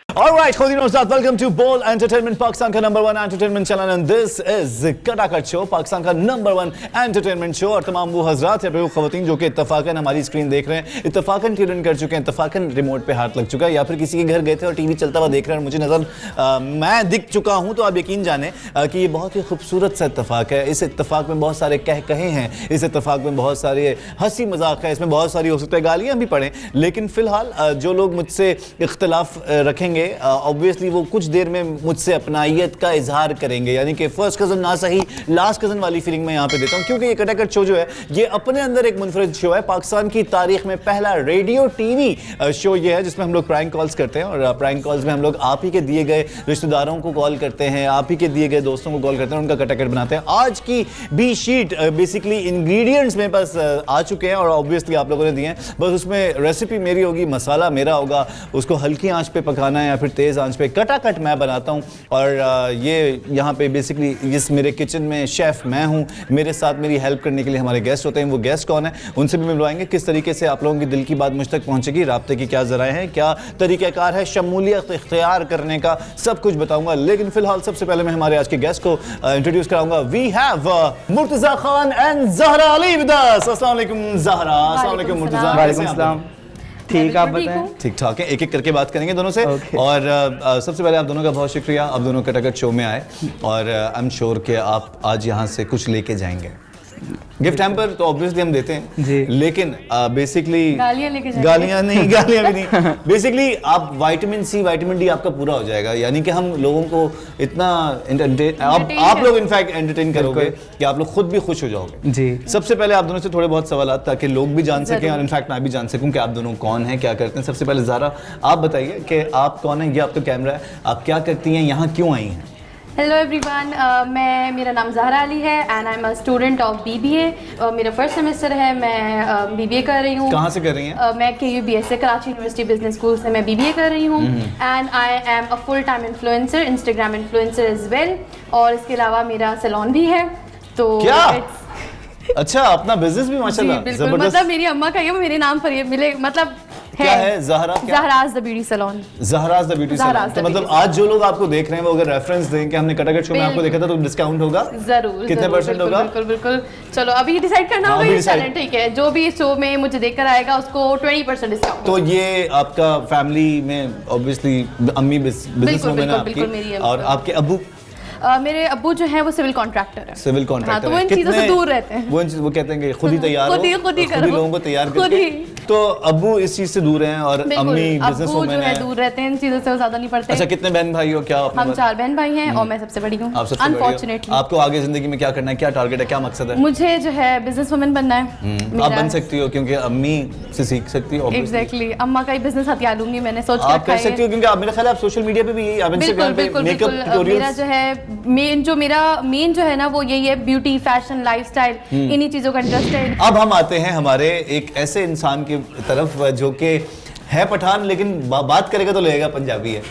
Alright, Khodin Ustad, welcome to Ball Entertainment, Pakistan का नंबर 1 entertainment channel and this is Katakat show, Pakistan का नंबर 1 entertainment show. और तमाम वो हजरात या फिर वो खवातीन जो कि इत्तफाकन हमारी स्क्रीन देख रहे हैं, इत्तफाकन ट्यून इन कर चुके हैं, इत्तफाकन रिमोट पे हाथ लग चुका है, या फिर किसी के घर गए थे और टीवी चलता हुआ देख रहे हैं और मुझे मैं दिख चुका हूँ, तो आप यकीन जाने कि ये बहुत ही खूबसूरत सा इत्तफाक है। इस इत्तफाक में बहुत सारे कहे हैं, इस इत्तफाक में बहुत सारे हंसी मजाक है, इसमें बहुत सारी हो सकता है गालियाँ भी पड़ें, लेकिन फ़िलहाल जो लोग मुझसे इख्तलाफ रखेंगे ऑब्वियसली वो कुछ देर में मुझसे अपनाइयत का इजहार करेंगे, यानी कि फर्स्ट कज़न ना सही लास्ट कज़न वाली फीलिंग मैं यहाँ पे देता हूँ, क्योंकि ये कटाकट शो जो है ये अपने अंदर एक मुनफरिद शो है। पाकिस्तान की तारीख में पहला रेडियो टीवी शो ये है जिसमें हम लोग प्रैंक कॉल्स करते हैं, और प्रैंक कॉल्स में हम लोग आप ही के दिए गए रिश्तेदारों को कॉल करते हैं, आप ही के दिए गए दोस्तों को कॉल करते हैं, उनका कटाकट बनाते हैं। आज की भी शीट बेसिकली इंग्रेडिएंट्स में बस आ चुके हैं और ऑब्वियसली आप लोगों ने दिए हैं, बस उसमें रेसिपी मेरी होगी, मसाला मेरा होगा, उसको हल्की आंच पे पकाना है या फिर तेज़ आंच पे। कटाकट मैं बनाता हूँ और ये यहाँ पे बेसिकली इस मेरे किचन में शेफ़ मैं हूँ, मेरे साथ मेरी हेल्प करने के लिए हमारे गेस्ट होते हैं। वो गेस्ट कौन है उनसे भी मिलवाएंगे, किस तरीके से आप लोगों की दिल की बात मुझ तक पहुँचेगी, राब्ते की क्या ज़राए हैं, क्या तरीक़ाकार है शमूलियत इख्तियार करने का, सब कुछ बताऊँगा। लेकिन फ़िलहाल सबसे पहले मैं हमारे आज के गेस्ट को इंट्रोड्यूस कराऊँगा। We have Murtaza Khan and Zahra Ali with us. अस्सलाम वालेकुम ज़हरा। अस्सलाम वालेकुम मुर्तज़ा। वालेकुम सलाम। ठीक, आप बताएं। ठीक ठाक है, एक एक करके बात करेंगे दोनों से। और सबसे पहले आप दोनों का बहुत शुक्रिया, आप दोनों कटाकट शो में आए, और आई एम श्योर कि आप आज यहाँ से कुछ लेके जाएंगे। गिफ्ट हैम्पर तो ऑब्वियसली हम देते हैं जी, लेकिन बेसिकली गालियाँ भी नहीं बेसिकली आप विटामिन सी विटामिन डी आपका पूरा हो जाएगा, यानी कि हम लोगों को इतना आप लोग इनफैक्ट एंटरटेन करोगे कि आप लोग खुद भी खुश हो जाओगे जी। सबसे पहले आप दोनों से थोड़े बहुत सवाल ताकि लोग भी जान सकें और इनफैक्ट मैं भी जान सकूं कि आप दोनों कौन हैं, क्या करते हैं। सबसे पहले ज़ारा आप बताइए कि आप कौन हैं, ये आपका कैमरा है, आप क्या करती हैं, यहाँ क्यों आई हैं? हेलो एवरीवन, मेरा नाम ज़हरा अली है and I am a student of BBA। मेरा फर्स्ट सेमेस्टर है, मैं BBA कर रही हूँ। कहाँ से कर रही हैं? मैं KUBS से, कराची यूनिवर्सिटी बिजनेस स्कूल से मैं BBA कर रही हूँ and I am a full time influencer, Instagram influencer as well, और इसके अलावा मेरा सैलून भी है। तो क्या अच्छा, अपना बिजनेस भी माशाल्लाह बिल्कुल, मतलब मेरी अम्मा का ये मेरे नाम पर ये मिले, मतलब क्या है Zahra? Zahra's the beauty salon. Zahra's the beauty salon. तो मतलब आज जो लोग आपको देख रहे हैं वो अगर रेफरेंस दें कि हमने कटाकट शो में आपको देखा था तो डिस्काउंट होगा जरूर। कितने परसेंट होगा? बिल्कुल बिल्कुल। चलो अभी डिसाइड करना होगा ये चैलेंज, ठीक है? जो भी शो में मुझे देखकर आएगा उसको 20% डिस्काउंट। तो ये आपका फैमिली में ऑब्वियसली अम्मी बिजनेसवुमन है आपकी, और आपके अब्बू? मेरे अब्बू जो है वो सिविल कॉन्ट्रैक्टर है। सिविल कॉन्ट्रैक्टर तो वो इन चीजों से दूर रहते हैं। वो कहते हैं कि खुद ही तैयार हो, खुद ही लोगों को तैयार करके। तो अब्बू इस चीज से दूर हैं और अम्मी बिजनेसवुमन है, दूर रहते हैं, इन चीजों से ज्यादा नहीं पड़ते। अच्छा, कितने बहन भाई हो? क्या हम 4 बहन भाई हैं और मैं सबसे बड़ी हूँ अनफॉर्चुनेटली। आपको आगे जिंदगी में क्या करना है, क्या टारगेट है, क्या मकसद है? मुझे जो है बिजनेसवुमन बनना है। आप बन सकती हो क्योंकि अम्मी से सीख सकती हो। एग्जैक्टली, अम्मा का ही बिजनेस हथियार लूंगी मैंने, सोच आप कर सकती हो क्योंकि आप मेरे ख्याल आप सोशल मीडिया पे भी इंस्टाग्राम पे मेकअप ट्यूटोरियल्स। मेरा जो है मेन जो है ना वो यही है, ब्यूटी, फैशन, लाइफस्टाइल, इन्हीं चीजों का इंटरेस्ट है। अब हम आते हैं हमारे एक ऐसे इंसान की तरफ जो कि है पठान लेकिन बात करेगा तो लगेगा पंजाबी है।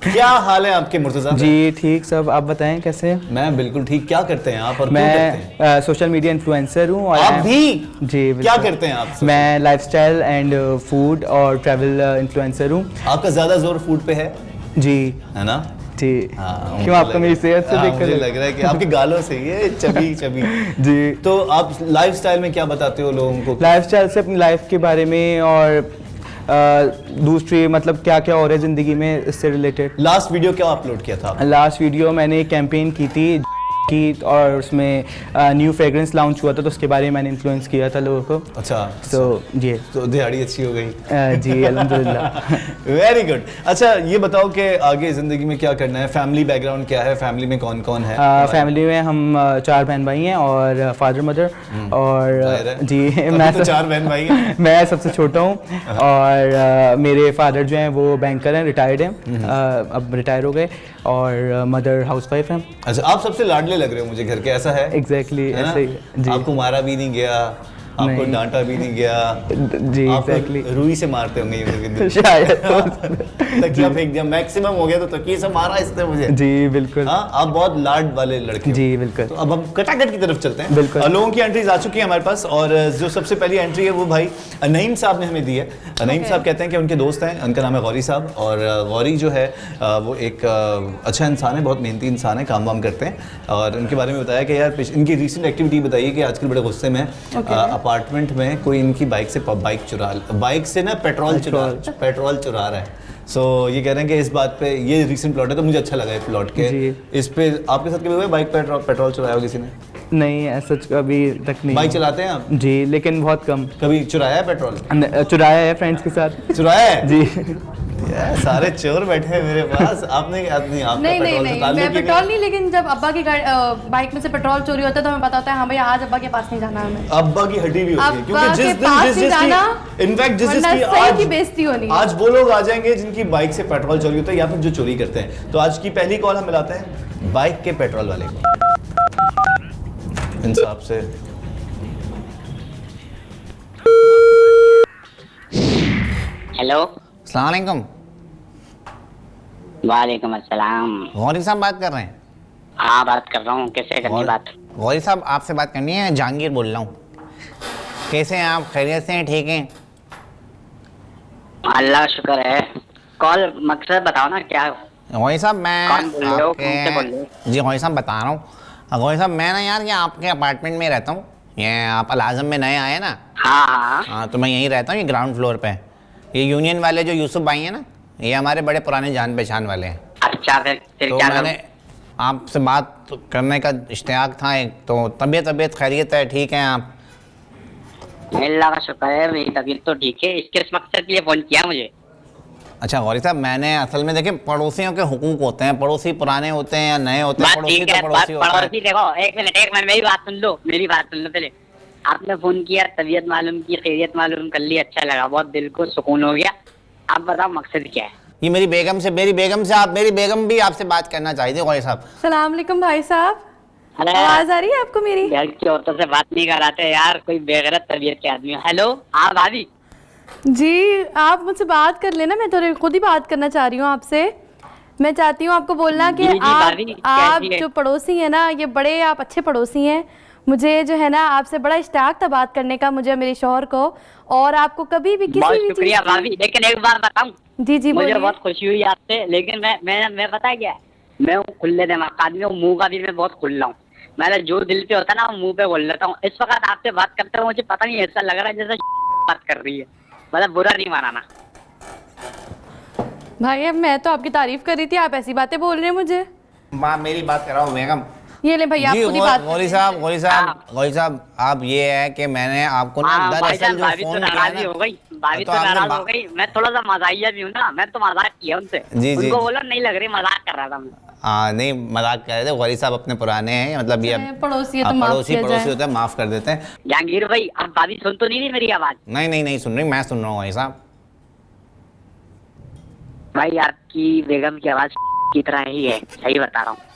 क्या हाल है आपके मुर्तज़ा? जी ठीक सब, आप बताएं कैसे? मैं बिल्कुल ठीक। क्या करते हैं आप और मैं सोशल मीडिया इन्फ्लुएंसर हूँ। और आप भी? जी क्या करते हैं आप? मैं लाइफस्टाइल एंड फूड और ट्रैवल इन्फ्लुएंसर हूँ। आपका ज्यादा जोर फूड पे है? जी है ना जी। क्यों, आपको मेरी सेहत से देखकर मुझे लग रहा है कि आपके गालों से ये चबी जी। तो आप लाइफस्टाइल में क्या बताते हो लोगों को? लाइफस्टाइल से अपनी लाइफ के बारे में और दूसरी मतलब क्या क्या हो रहा है ज़िंदगी में, इससे रिलेटेड। लास्ट वीडियो क्या अपलोड किया था? लास्ट वीडियो मैंने एक कैंपेन की थी की, और उसमें न्यू फ्रेग्रेंस लॉन्च हुआ था तो उसके बारे में मैंने इन्फ्लुएंस किया था लोगों को। अच्छा, तो ये तो दिहाड़ी अच्छी हो गई? जी अल्हम्दुलिल्लाह। Very good. अच्छा, ये बताओ कि आगे ज़िंदगी में क्या करना है, फैमिली बैकग्राउंड क्या है, फैमिली में कौन कौन है? फैमिली में हम 4 बहन भाई हैं और फादर मदर, और जी मैं तो 4 बहन भाई हैं। मैं सबसे छोटा हूँ और मेरे फादर जो हैं वो बैंकर हैं, रिटायर्ड हैं, अब रिटायर हो गए, और मदर हाउसवाइफ हैं। अच्छा, आप सबसे लाडले लग रहे हो मुझे घर के, ऐसा है? एग्जैक्टली ऐसे ही। आपको मारा भी नहीं गया, आपको नहीं। डांटा भी नहीं गया? जी एग्जैक्टली आप रुई से मारते होंगे ये शायद तकिया फेंक दिया, मैक्सिमम हो गया तो तकिए से मारा इसने मुझे। जी बिल्कुल। हाँ, आप बहुत लाड वाले लड़के हो। जी बिल्कुल। तो अब हम कटाकट की तरफ चलते हैं। बिल्कुल। लोगों की एंट्रीज आ चुकी है हमारे पास, और जो सबसे पहली एंट्री है वो भाई नईम साहब ने हमें दी है। नईम साहब कहते हैं कि उनके दोस्त हैं, उनका नाम है गौरी साहब, और गौरी जो है वो एक अच्छा इंसान है, बहुत मेहनती इंसान है, काम वाम करते हैं। और उनके बारे में बताया कि यार इनकी रिसेंट एक्टिविटी बताइए कि आजकल बड़े गुस्से में अपार्टमेंट में कोई इनकी बाइक से ना पेट्रोल चुरा रहा है। सो ये कह रहे हैं कि इस बात पे, ये रिसेंट प्लॉट है तो मुझे अच्छा लगा ये प्लॉट के। इस पे आपके साथ कभी हुआ बाइक पेट्रोल चुराया हो किसी ने? नहीं ऐसा अभी तक नहीं। बाइक चलाते हैं आप? जी लेकिन बहुत कम। कभी चुराया है पेट्रोल? चुराया है फ्रेंड्स के साथ। चुराया है जी। यार सारे चोर बैठे हैं मेरे पास। आपने नहीं, आपका नहीं पेट्रोल से नहीं, ताल्लुक मैं ही पेट्रोल नहीं, लेकिन जब अब्बा की बाइक में से पेट्रोल चोरी होता है तो हमें पता होता है हाँ भैया आज अब्बा के पास नहीं जाना है हमें। अब्बा की हड्डी भी होती है, अब्बा क्योंकि के पास नहीं जाना, इनफैक्ट जिस वरना सही की बेइज्जती होनी है। आज वो लोग आ जाएंगे जिनकी बाइक से पेट्रोल चोरी होता है या फिर जो चोरी करते हैं। तो आज की पहली कॉल हम मिलाते हैं बाइक के पेट्रोल वाले को। इंसाफ से हेलो। अस्सलाम वालेकुम। वालेकुम अस्सलाम। गौरी साहब बात कर रहे हैं? हाँ बात कर रहा हूँ, कैसे करनी बात? गौरी साहब आपसे बात करनी है, जहांगीर बोल रहा हूँ। कैसे हैं आप? खैरियत से हैं? ठीक हैं? अल्लाह शुक्र है। कॉल मकसद बताओ ना क्या? गौरी साहब मैं कौन बोल रहे हो? कौन से बोल रहे हो? जी गौरी साहब बता रहा हूँ। गौरी साहब मैं ना यार ये आपके अपार्टमेंट में रहता हूँ, ये आप अल आज़म में नए आए ना? हाँ हाँ हाँ तो मैं यहीं रहता हूँ, ये ग्राउंड फ्लोर पे। ये यूनियन वाले जो यूसुफ भाई हैं ना, ये हमारे बड़े पुराने जान पहचान वाले हैं। अच्छा फिर तो क्या मैंने आपसे बात करने का इश्तियाक था एक, तो तबीयत खैरियत है? ठीक है आप? अल्लाह का शुक्र है मेरी तबीयत तो ठीक है। इसके इस मकसद के लिए फोन किया मुझे? अच्छा गौरी साहब मैंने असल में देखिए पड़ोसियों के हुकूक होते हैं, पड़ोसी पुराने होते हैं या नए होते हैं, बात पड़ोसी ठीक तो है। पड़ोसी होता है। पड़ोसी देखो, एक मिनट मेरी बात सुन लो पहले। आपने फोन किया, तबीयत मालूम की, खैरियत मालूम कर ली, अच्छा लगा, बहुत दिल को सुकून हो गया। आप बताओ मकसद क्या है? ये मेरी बेगम भी आपसे बात करना चाहती है गौरी साहब। सलाम अलैकुम भाई साहब, अरे आवाज आ रही है आपको मेरी? घर की औरतों से बात नहीं कराते यार, कोई बेगैरत तबीयत के आदमी हो। हेलो हाँ भाभी। जी आप मुझसे बात कर लेना, मैं तो खुद ही बात करना चाह रही हूँ आपसे। मैं चाहती हूँ आपको बोलना कि जी, जी, भाभी, आप कैसी है? जो पड़ोसी हैं ना, ये बड़े आप अच्छे पड़ोसी हैं। मुझे जो है ना आपसे बड़ा इश्तियाक था बात करने का, मुझे मेरे शौहर को, और आपको कभी भी बहुत किसी भी शुक्रिया चीज़ भाभी। लेकिन एक बात बताऊं, जी जी मुझे बोलिए। बहुत खुशी हुई आपसे। लेकिन मैं पता है क्या है, मैं हूँ खुले दिमाग का आदमी हूँ, मुंह का भी मैं बहुत खुल्ला हूँ। मैंने जो दिल पे होता है ना मुंह पे बोल लेता हूँ। इस वक्त आपसे बात करते हुए मुझे पता नहीं ऐसा लग रहा है जैसे बात कर रही है, मतलब बुरा नहीं मानाना। भाई अब मैं तो आपकी तारीफ कर रही थी, आप ऐसी बातें बोल रहे हैं मुझे। माँ मेरी बात कराओ बेगम। ये ले भैया जी आप खुद ही बात गौरी साहब आप ये है कि मैंने आपको ना हाँ भाई दरअसल साहब, जो भाभी तो फोन किया नाराज ना, हो गई, भाभी तो तो आपने नाराज हो गई। मैं थोड़ा सा मजाकिया भी हूँ ना, मैं तो मजाक किया उनसे। जी, जी, उनको जी। बोला नहीं लग रही, मजाक कर रहा था मैं। हाँ नहीं मजाक कर रहे थे, गौरी साहब अपने पुराने हैं, मतलब ये पड़ोसी है तो माफ किया पड़ोसी जाए। होते हैं, माफ कर देते हैं। जहांगीर भाई अब भाभी सुन तो नहीं रही मेरी आवाज? नहीं सुन रही, मैं सुन रहा हूँ गौरी साहब। भाई आपकी बेगम की आवाज की तरह ही है, सही बता रहा हूँ।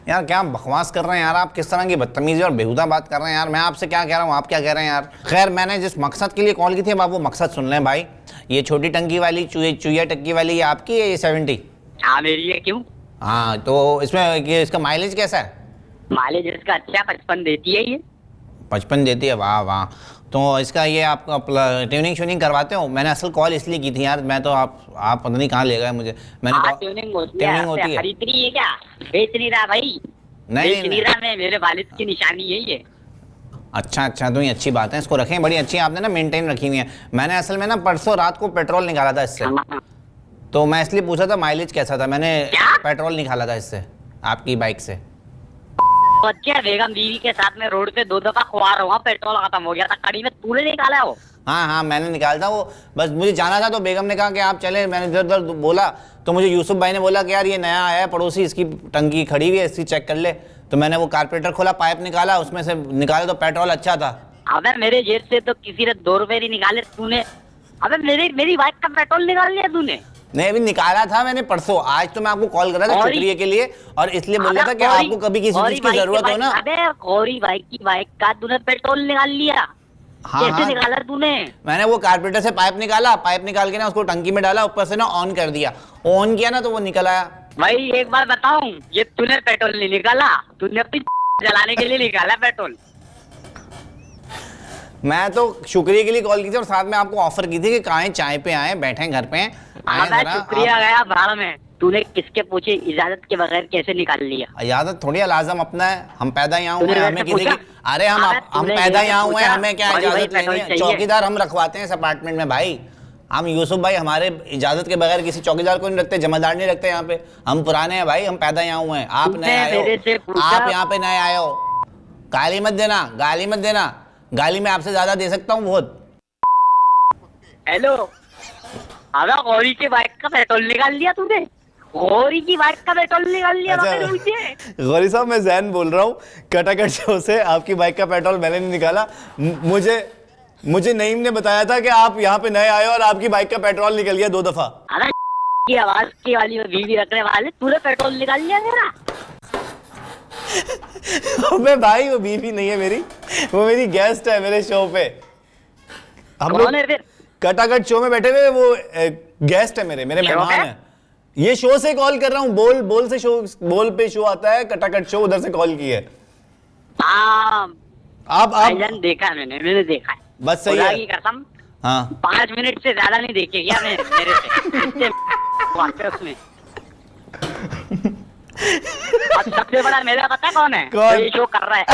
यार क्या बकवास कर रहे हैं यार आप, किस तरह की बदतमीजी और बेहुदा बात कर रहे हैं यार। मैं आपसे क्या कह रहा हूँ, आप क्या कह रहे हैं यार। खैर मैंने जिस मकसद के लिए कॉल की थी अब आप वो मकसद सुन लें भाई। ये छोटी टंकी वाली चुईया टक्की वाली ये आपकी है, ये 70? हाँ मेरी है। क्यों? हाँ तो इसमें इसका माइलेज कैसा है? माइलेज इसका अच्छा 55 देती है ये। 55 देती है? वाह वाह। तो इसका ये आप ट्यूनिंग श्यूनिंग करवाते हो? मैंने असल कॉल इसलिए की थी यार, मैं तो आप पता नहीं कहाँ ले गए मुझे। मैंने ट्यूनिंग होती ट्यूनिंग होती है? खरीद रही है क्या? बेच नहीं रहा भाई, बेच नहीं रहा मैं, मेरे वालिद की निशानी है ये। अच्छा तो ये अच्छी बात है, इसको रखें, बड़ी अच्छी आपने ना मेंटेन रखी हुई है। मैंने असल में ना परसों रात को पेट्रोल निकाला था इससे, हाँ। तो मैं इसलिए पूछा था माइलेज कैसा था। मैंने क्या? पेट्रोल निकाला था इससे आपकी बाइक से। तो अच्छा बेगम बीवी के साथ में रोड पे 2 दफा खुआर हुआ, पेट्रोल खत्म हो गया था, कड़ी में तूने निकाला वो? हाँ मैंने निकाला था वो, बस मुझे जाना था तो बेगम ने कहा कि आप चले। मैंने इधर उधर बोला तो मुझे यूसुफ भाई ने बोला कि यार ये नया आया है पड़ोसी, इसकी टंकी खड़ी हुई है, इसकी चेक कर ले। तो मैंने वो कारपेटर खोला, पाइप निकाला, उसमें से निकाला तो पेट्रोल अच्छा था। अबे मेरे जेब से तो किसी ने 2 रुपए नहीं निकाले, तूने अबे मेरी बाइक का पेट्रोल निकाल लिया तूने। नहीं अभी निकाला था मैंने परसों, आज तो मैं आपको कॉल करा था गौरी- शुक्रिया के लिए और इसलिए बोला था कि गौरी- आपको कभी किसी गौरी चीज की भाई जरूरत हो ना। अबे गौरी भाई की बाइक का तूने पेट्रोल निकाल लिया? हाँ, कैसे हाँ। निकाला तूने? मैंने वो कारपेटर से पाइप निकाल के ना उसको टंकी में डाला, ऊपर से ना ऑन कर दिया, ऑन किया ना तो वो निकल आया। भाई एक बार बताऊं, ये तूने पेट्रोल नहीं निकाला, तूने अपनी जलाने के लिए निकाला पेट्रोल। मैं तो शुक्रिया के लिए कॉल की थी और साथ में आपको ऑफर की थी कि कहाँ चाय पे आए, बैठे घर पे आए मैं जरा, शुक्रिया आप- गया भाड़ में। तूने किसके पूछे इजाजत के बगैर कैसे निकाल लिया? इजाजत थोड़ी लाजम अपना है, हम पैदा यहाँ हुए तूने हैं, मेरे हमें से किसी की पूछा? अरे हम अबे हम तूने पैदा मेरे से यहाँ हुए हैं, पूछा? हमें क्या भाई इजाजत पेट्रोल लेनी है? चाहिए। चौकीदार हम रखवाते हैं इस अपार्टमेंट में भाई। हम यूसुफ भाई हमारे इजाजत के बगैर किसी चौकीदार को नहीं रखते, जमादार नहीं रखते यहाँ पे। हम पुराने हैं भाई, हम पैदा यहाँ हुए हैं, आप तूने नए आए मेरे से हो, पूछा? आप यहाँ पे नए आए हो। गाली मत देना, गाली मत देना, गाली मैं आपसे ज्यादा दे सकता हूँ बहुत। हेलो, अबे गौरी की बाइक का पेट्रोल निकाल लिया तूने? गौरी की बाइक का पेट्रोल निकाल लिया अच्छा। मैंने मुझे? गौरी साहब मैं जैन बोल रहा हूँ कटाकट शो से। आपकी बाइक का पेट्रोल मैंने नहीं निकाला, मुझे नईम ने बताया था कि आप यहाँ पे नए आए हो और आपकी बाइक का पेट्रोल निकल गया 2 दफा। अरे की आवाज की वाली में बीवी रखने वाले, तूने पेट्रोल निकाल लिया मेरा? अबे भाई वो बीवी नहीं है मेरी, वो मेरी गेस्ट है मेरे शो पे। हम कौन लोग है फिर? कटाकट शो में बैठे हुए, वो गेस्ट है मेरे शो मेहमान है? है। ये शो से कॉल कर रहा हूँ, बोल से शो, बोल पे शो आता है कटाकट शो, उधर से कॉल की है। हाँ आप भाईजान, देखा मैंने देखा है। बस सही खुदा है। की कसम हाँ 5 मिनट से ज्यादा नहीं देखे क्या मैं मेरे से इतने वाक़े उसमें। और सबसे बड़ा मेरा पता है कौन है? कौन? ये शो कर रहा है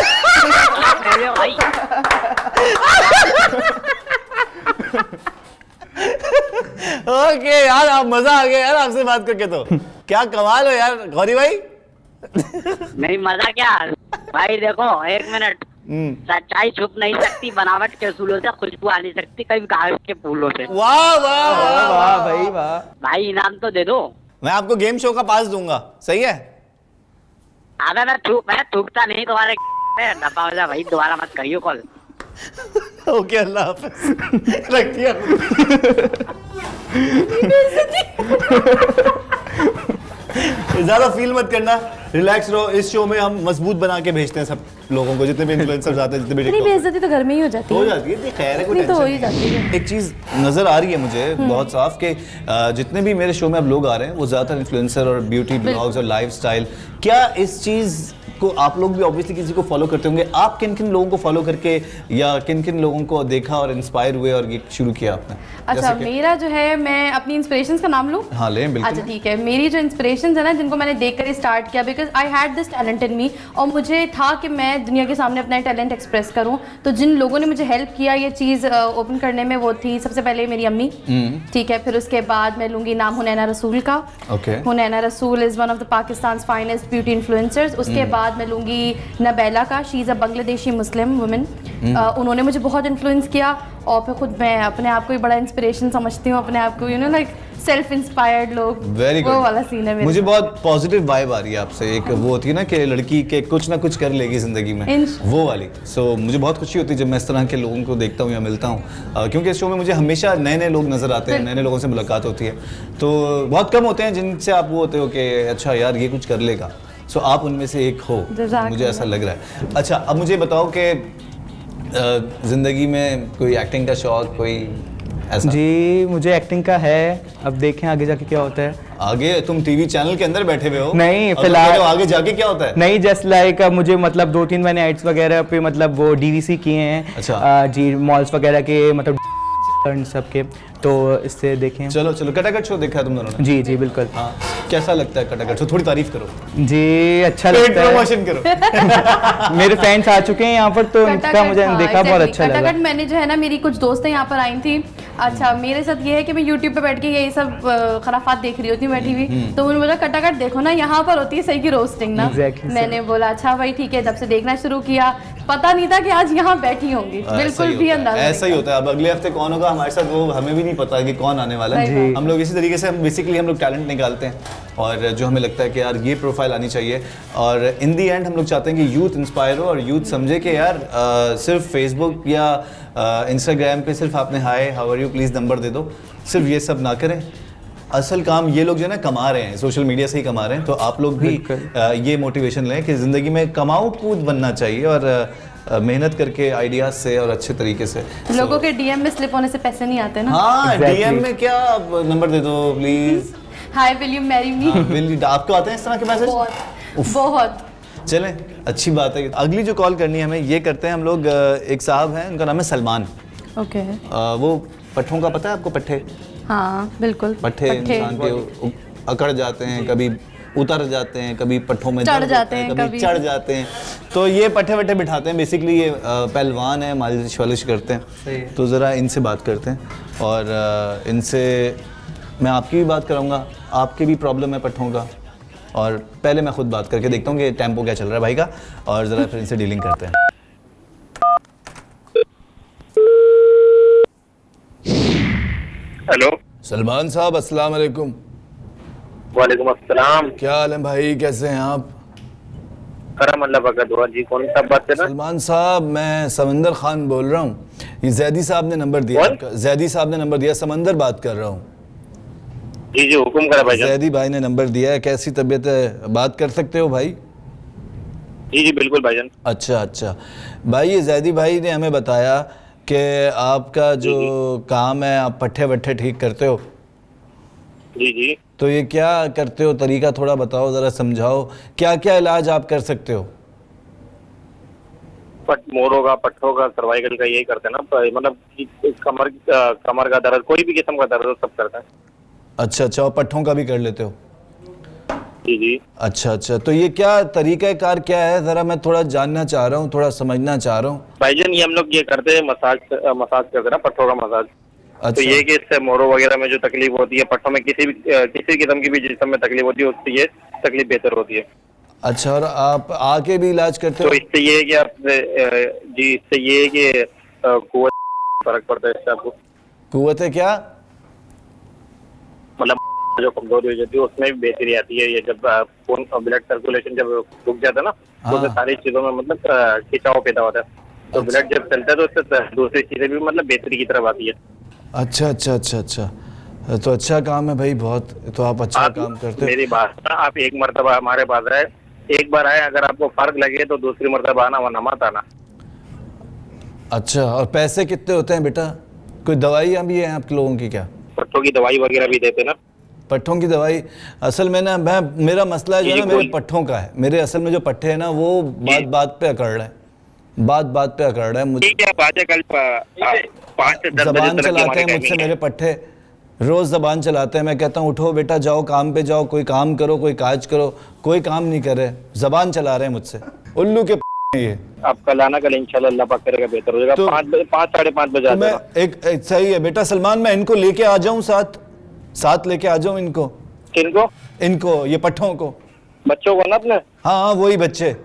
मेरे भाई। ओके यार, आप मजा आ गया यार आपसे बात करके। तो क्या कमाल हो यार गौरी भाई। नहीं मजा क्या भाई, देखो 1 मिनट, सच्चाई छुप नहीं सकती बनावट के असूलों से, खुशबू आ नहीं सकती कभी कागज के फूलों से। वाह वाह वाह वाह भाई वाह। भाई इनाम तो दे दो। मैं आपको गेम शो का पास दूंगा, सही है? अबे मैं थूकता नहीं तुम्हारे दफा हो जा भाई, दोबारा मत करियो कॉल। ओके अल्लाह हाफिज। रख दिया। ज्यादा फील मत करना, रिलैक्स रहो। इस शो में हम मजबूत बना के भेजते हैं सब लोगों को, जितने भी इन्फ्लुएंसर्स आते हैं, जितने भी इतनी TikTok बेइज्जती तो घर में ही हो जाती हो है। जाती है। नहीं, खैर है, कोई इतनी तो हो ही टेंशन जाती नहीं। है। एक चीज नजर आ रही है मुझे बहुत साफ कि जितने भी मेरे शो में अब लोग आ रहे हैं वो ज्यादातर इन्फ्लुएंसर और ब्यूटी ब्लॉग्स और लाइफस्टाइल। क्या इस चीज को आप लोग भी ऑब्वियसली किसी को फॉलो करते होंगे? आप किन किन लोगों को फॉलो करके या किन किन लोगों को देखा और इंस्पायर हुए और ये शुरू किया आपने? अच्छा, जैसे कि- मेरा जो है, मैं अपनी इंस्पिरेशंस का नाम लूं? हाँ लें बिल्कुल। अच्छा ठीक है, मेरी जो इंस्पिरेशंस है ना, जिनको मैंने देखकर स्टार्ट किया, because I had this talent in me, और मुझे था कि मैं दुनिया के सामने अपना टैलेंट एक्सप्रेस करूं। तो जिन लोगों ने मुझे हेल्प किया ये चीज़ ओपन करने में, वो थी सबसे पहले मेरी अम्मी, ठीक है। फिर उसके बाद मैं लूँगी नाम हुनैना रसूल का। Okay. हुनैना रसूल is one of the Pakistan finest beauty influencers. उसके बाद मैं लूँगी नबैला का, she is a Bangladeshi Muslim women. उन्होंने मुझे बहुत इन्फ्लुएंस किया, और फिर खुद मैं अपने आप को ही बड़ा इंस्पिरेशन समझती हूँ, अपने आप को, you know, like self inspired लोग। वेरी गुड, वो वाला सीन है मेरा। मुझे बहुत पॉजिटिव वाइब आ रही है आपसे। एक वो होती है ना कि लड़की के कुछ ना कुछ कर लेगी जिंदगी में, वो वाली। सो मुझे बहुत खुशी होती है जब मैं इस तरह के लोगों को देखता हूँ या मिलता हूँ, क्योंकि इस शो में मुझे हमेशा नए नए लोग नजर आते हैं, नए नए लोगों से मुलाकात होती है। तो बहुत कम होते हैं जिनसे आप वो होते हो कि अच्छा यार ये कुछ कर लेगा। सो आप उनमें से एक हो, मुझे ऐसा लग रहा है। अच्छा अब मुझे बताओ कि जिंदगी में कोई एक्टिंग का शौक, कोई ऐसा? जी मुझे एक्टिंग का है, अब देखें आगे जाके क्या होता है। आगे तुम टीवी चैनल के अंदर बैठे हुए हो, नहीं, अब तुम फिलहाल- कह रहे हो आगे जाके क्या होता है? नहीं, जस्ट लाइक मुझे मतलब 2-3 मैंने एड्स वगैरह पे मतलब वो डीवीसी किए हैं। अच्छा। जी मॉल्स वगैरह के, मतलब सब के, तो इससे देखें। चलो चलो, कटाकट शो देखा है तुम दोनों ने? जी जी बिल्कुल। हाँ, कैसा लगता है कटाकट शो? थोड़ी तारीफ करो, जी अच्छा पेड लगता है। प्रमोशन करो। मेरे फ्रेंड्स आ चुके हैं यहाँ पर, तो इनका मुझे हाँ, देखा बहुत अच्छा लगा। कटाकट मैंने जो है ना, मेरी कुछ दोस्तें यहाँ पर आई थी। अच्छा, मेरे साथ ये है कि मैं यूट्यूब पे बैठ के यही सब खराफात देख रही होती हूँ बैठी हुई, तो उन्होंने बोला कटाकट देखो ना, यहाँ पर होती है सही की रोस्टिंग ना। Exactly, मैंने बोला अच्छा भाई ठीक है, जब से देखना शुरू किया पता नहीं था कि आज यहाँ बैठी होंगी, बिल्कुल भी अंदाजा नहीं ऐसा ही होता है। अब अगले हफ्ते कौन होगा हमारे साथ वो हमें भी नहीं पता कि कौन आने वाला है। जी। हम लोग इसी तरीके से हम लोग टैलेंट निकालते हैं और जो हमें लगता है कि यार ये प्रोफाइल आनी चाहिए, और इन दी एंड हम लोग चाहते हैं कि यूथ इंस्पायर हो और यूथ समझे कि यार सिर्फ फेसबुक या इंस्टाग्राम पे सिर्फ आपने hi how are you please number दे दो, सिर्फ ये सब ना करें। असल काम ये लोग जो है ना कमा रहे हैं, सोशल मीडिया से ही कमा रहे हैं, तो आप लोग भी ये मोटिवेशन लें कि ज़िंदगी में कमाऊ कूद बनना चाहिए और मेहनत करके आइडियाज से और अच्छे तरीके से। लोगों के डीएम में स्लिप होने से पैसे नहीं आते ना। हाँ, Exactly. डीएम में क्या, नंबर दे दो please. Hi will you marry me. आपको आते हैं इस तरह के मैसेज? बहुत। चलें, अच्छी बात है। अगली जो कॉल करनी है हमें, ये करते हैं हम लोग। एक साहब हैं, उनका नाम है सलमान। ओके। वो पट्ठों का पता है आपको? पट्ठे, हाँ बिल्कुल। पट्ठे इंसान के अकड़ जाते हैं, कभी उतर जाते हैं, कभी पट्ठों में चढ़ दर्द जाते होता है, हैं, कभी चढ़ जाते हैं। तो ये पट्ठे वट्ठे बिठाते हैं। बेसिकली ये पहलवान है, मालिश वालिश करते हैं। तो ज़रा इनसे बात करते हैं और इनसे मैं आपकी भी बात कराऊंगा, आपकी भी प्रॉब्लम है पट्ठों का, और पहले मैं खुद बात करके देखता हूँ कि टेम्पो क्या चल रहा है भाई का, और ज़रा फिर इनसे डीलिंग करते हैं। हेलो सलमान साहब, अस्सलाम वालेकुम। वालेकुम अस्सलाम। क्या हाल है भाई, कैसे हैं आप? करम अल्लाह बका दुआ जी। कौन सा बात है ना? सलमान साहब, मैं समंदर खान बोल रहा हूँ। ये जैदी साहब ने नंबर दिया आपका। जैदी साहब ने नंबर दिया, समंदर बात कर रहा हूँ। जी जी हुक्म करा भाईजान। जैदी भाई ने नंबर दिया है। कैसी तबीयत है, बात कर सकते हो भाई? जी जी बिल्कुल भाईजान। अच्छा अच्छा भाई, ये जैदी भाई ने हमें बताया कि आपका जो काम है, आप पट्ठे वट्ठे ठीक करते हो। जी जी। तो ये क्या करते हो, तरीका थोड़ा बताओ, ज़रा समझाओ, क्या क्या इलाज आप कर सकते हो? मोरों का, पट्ठों का, सर्वाइकल का, यही करते हैं ना। मतलब कमर का दर्द, कोई भी किस्म का दर्द हो, सब करते हैं। अच्छा अच्छा, और पट्ठों का भी कर लेते हो? जी जी। अच्छा अच्छा, तो ये क्या तरीक़ाकार क्या है, ज़रा मैं थोड़ा जानना चाह रहा हूँ, थोड़ा समझना चाह रहा हूँ। भाईजान ये हम लोग ये करते हैं, मसाज करते हैं ना, पट्ठों का मसाज। अच्छा। तो ये कि इससे मोरों वगैरह में जो तकलीफ होती है, पट्ठों में किसी किस्म की भी जिस्म में तकलीफ होती है, उससे ये तकलीफ बेहतर होती है। अच्छा, और आप आके भी इलाज करते हो? तो इससे ये है कि आप जी, इससे ये है कि कुव्वत फर्क पड़ता है इससे आपको। कुव्वत है क्या? मतलब जो कमजोरी हो जाती है उसमें भी बेहतरी आती है। ये जब खून ब्लड सर्कुलेशन जब रुक जाता है ना, तो उससे सारी चीजों में मतलब खिंचाव पैदा होता है। तो ब्लड जब चलता है तो उससे दूसरी चीजें भी मतलब बेहतरी की तरफ आती है। अच्छा अच्छा अच्छा अच्छा, तो अच्छा काम है भाई, बहुत। तो आप अच्छा काम करते हो। मेरी बात ना, आप एक मरतबा हमारे पास आए, एक बार आए, अगर आपको फर्क लगे तो दूसरी मरतबा आना, वरना मत आना। अच्छा, और पैसे कितने होते हैं बेटा? कोई दवाइयाँ भी हैं आप लोगों की क्या? पट्टों की दवाई वगैरह भी देते ना। पट्ठों की दवाई? असल में ना, मेरा मसला जो है ना, मेरे पट्ठों का है। मेरे असल में जो पट्टे हैं ना, वो बात बात पे अकड़ रहे हैं, बात बात पे अकड़ रहे हैं मुझे। ठीक है, आप आ जाए कल 5 से 10 बजे जबान तक चलाते हमारी हैं मुझसे टाइमिंग है। मेरे पट्टे, रोज जबान चलाते हैं। मैं कहता हूँ उठो बेटा, जाओ काम पे जाओ, कोई काम करो, कोई काज करो, कोई काम नहीं कर रहे, जबान चला रहे हैं मुझसे। उल्लू के ये। आप कल आना, कल इंशाल्लाह अल्लाह पाक करेगा बेहतर हो जाएगा। तो 5 साढ़े 5 बजे आ तो मैं जाना। एक सही है बेटा सलमान, मैं इनको लेके आ जाऊं, साथ लेके आ जाऊं इनको? किनको? इनको, ये पट्ठों को, बच्चों को ना अपने? हाँ वही बच्चे,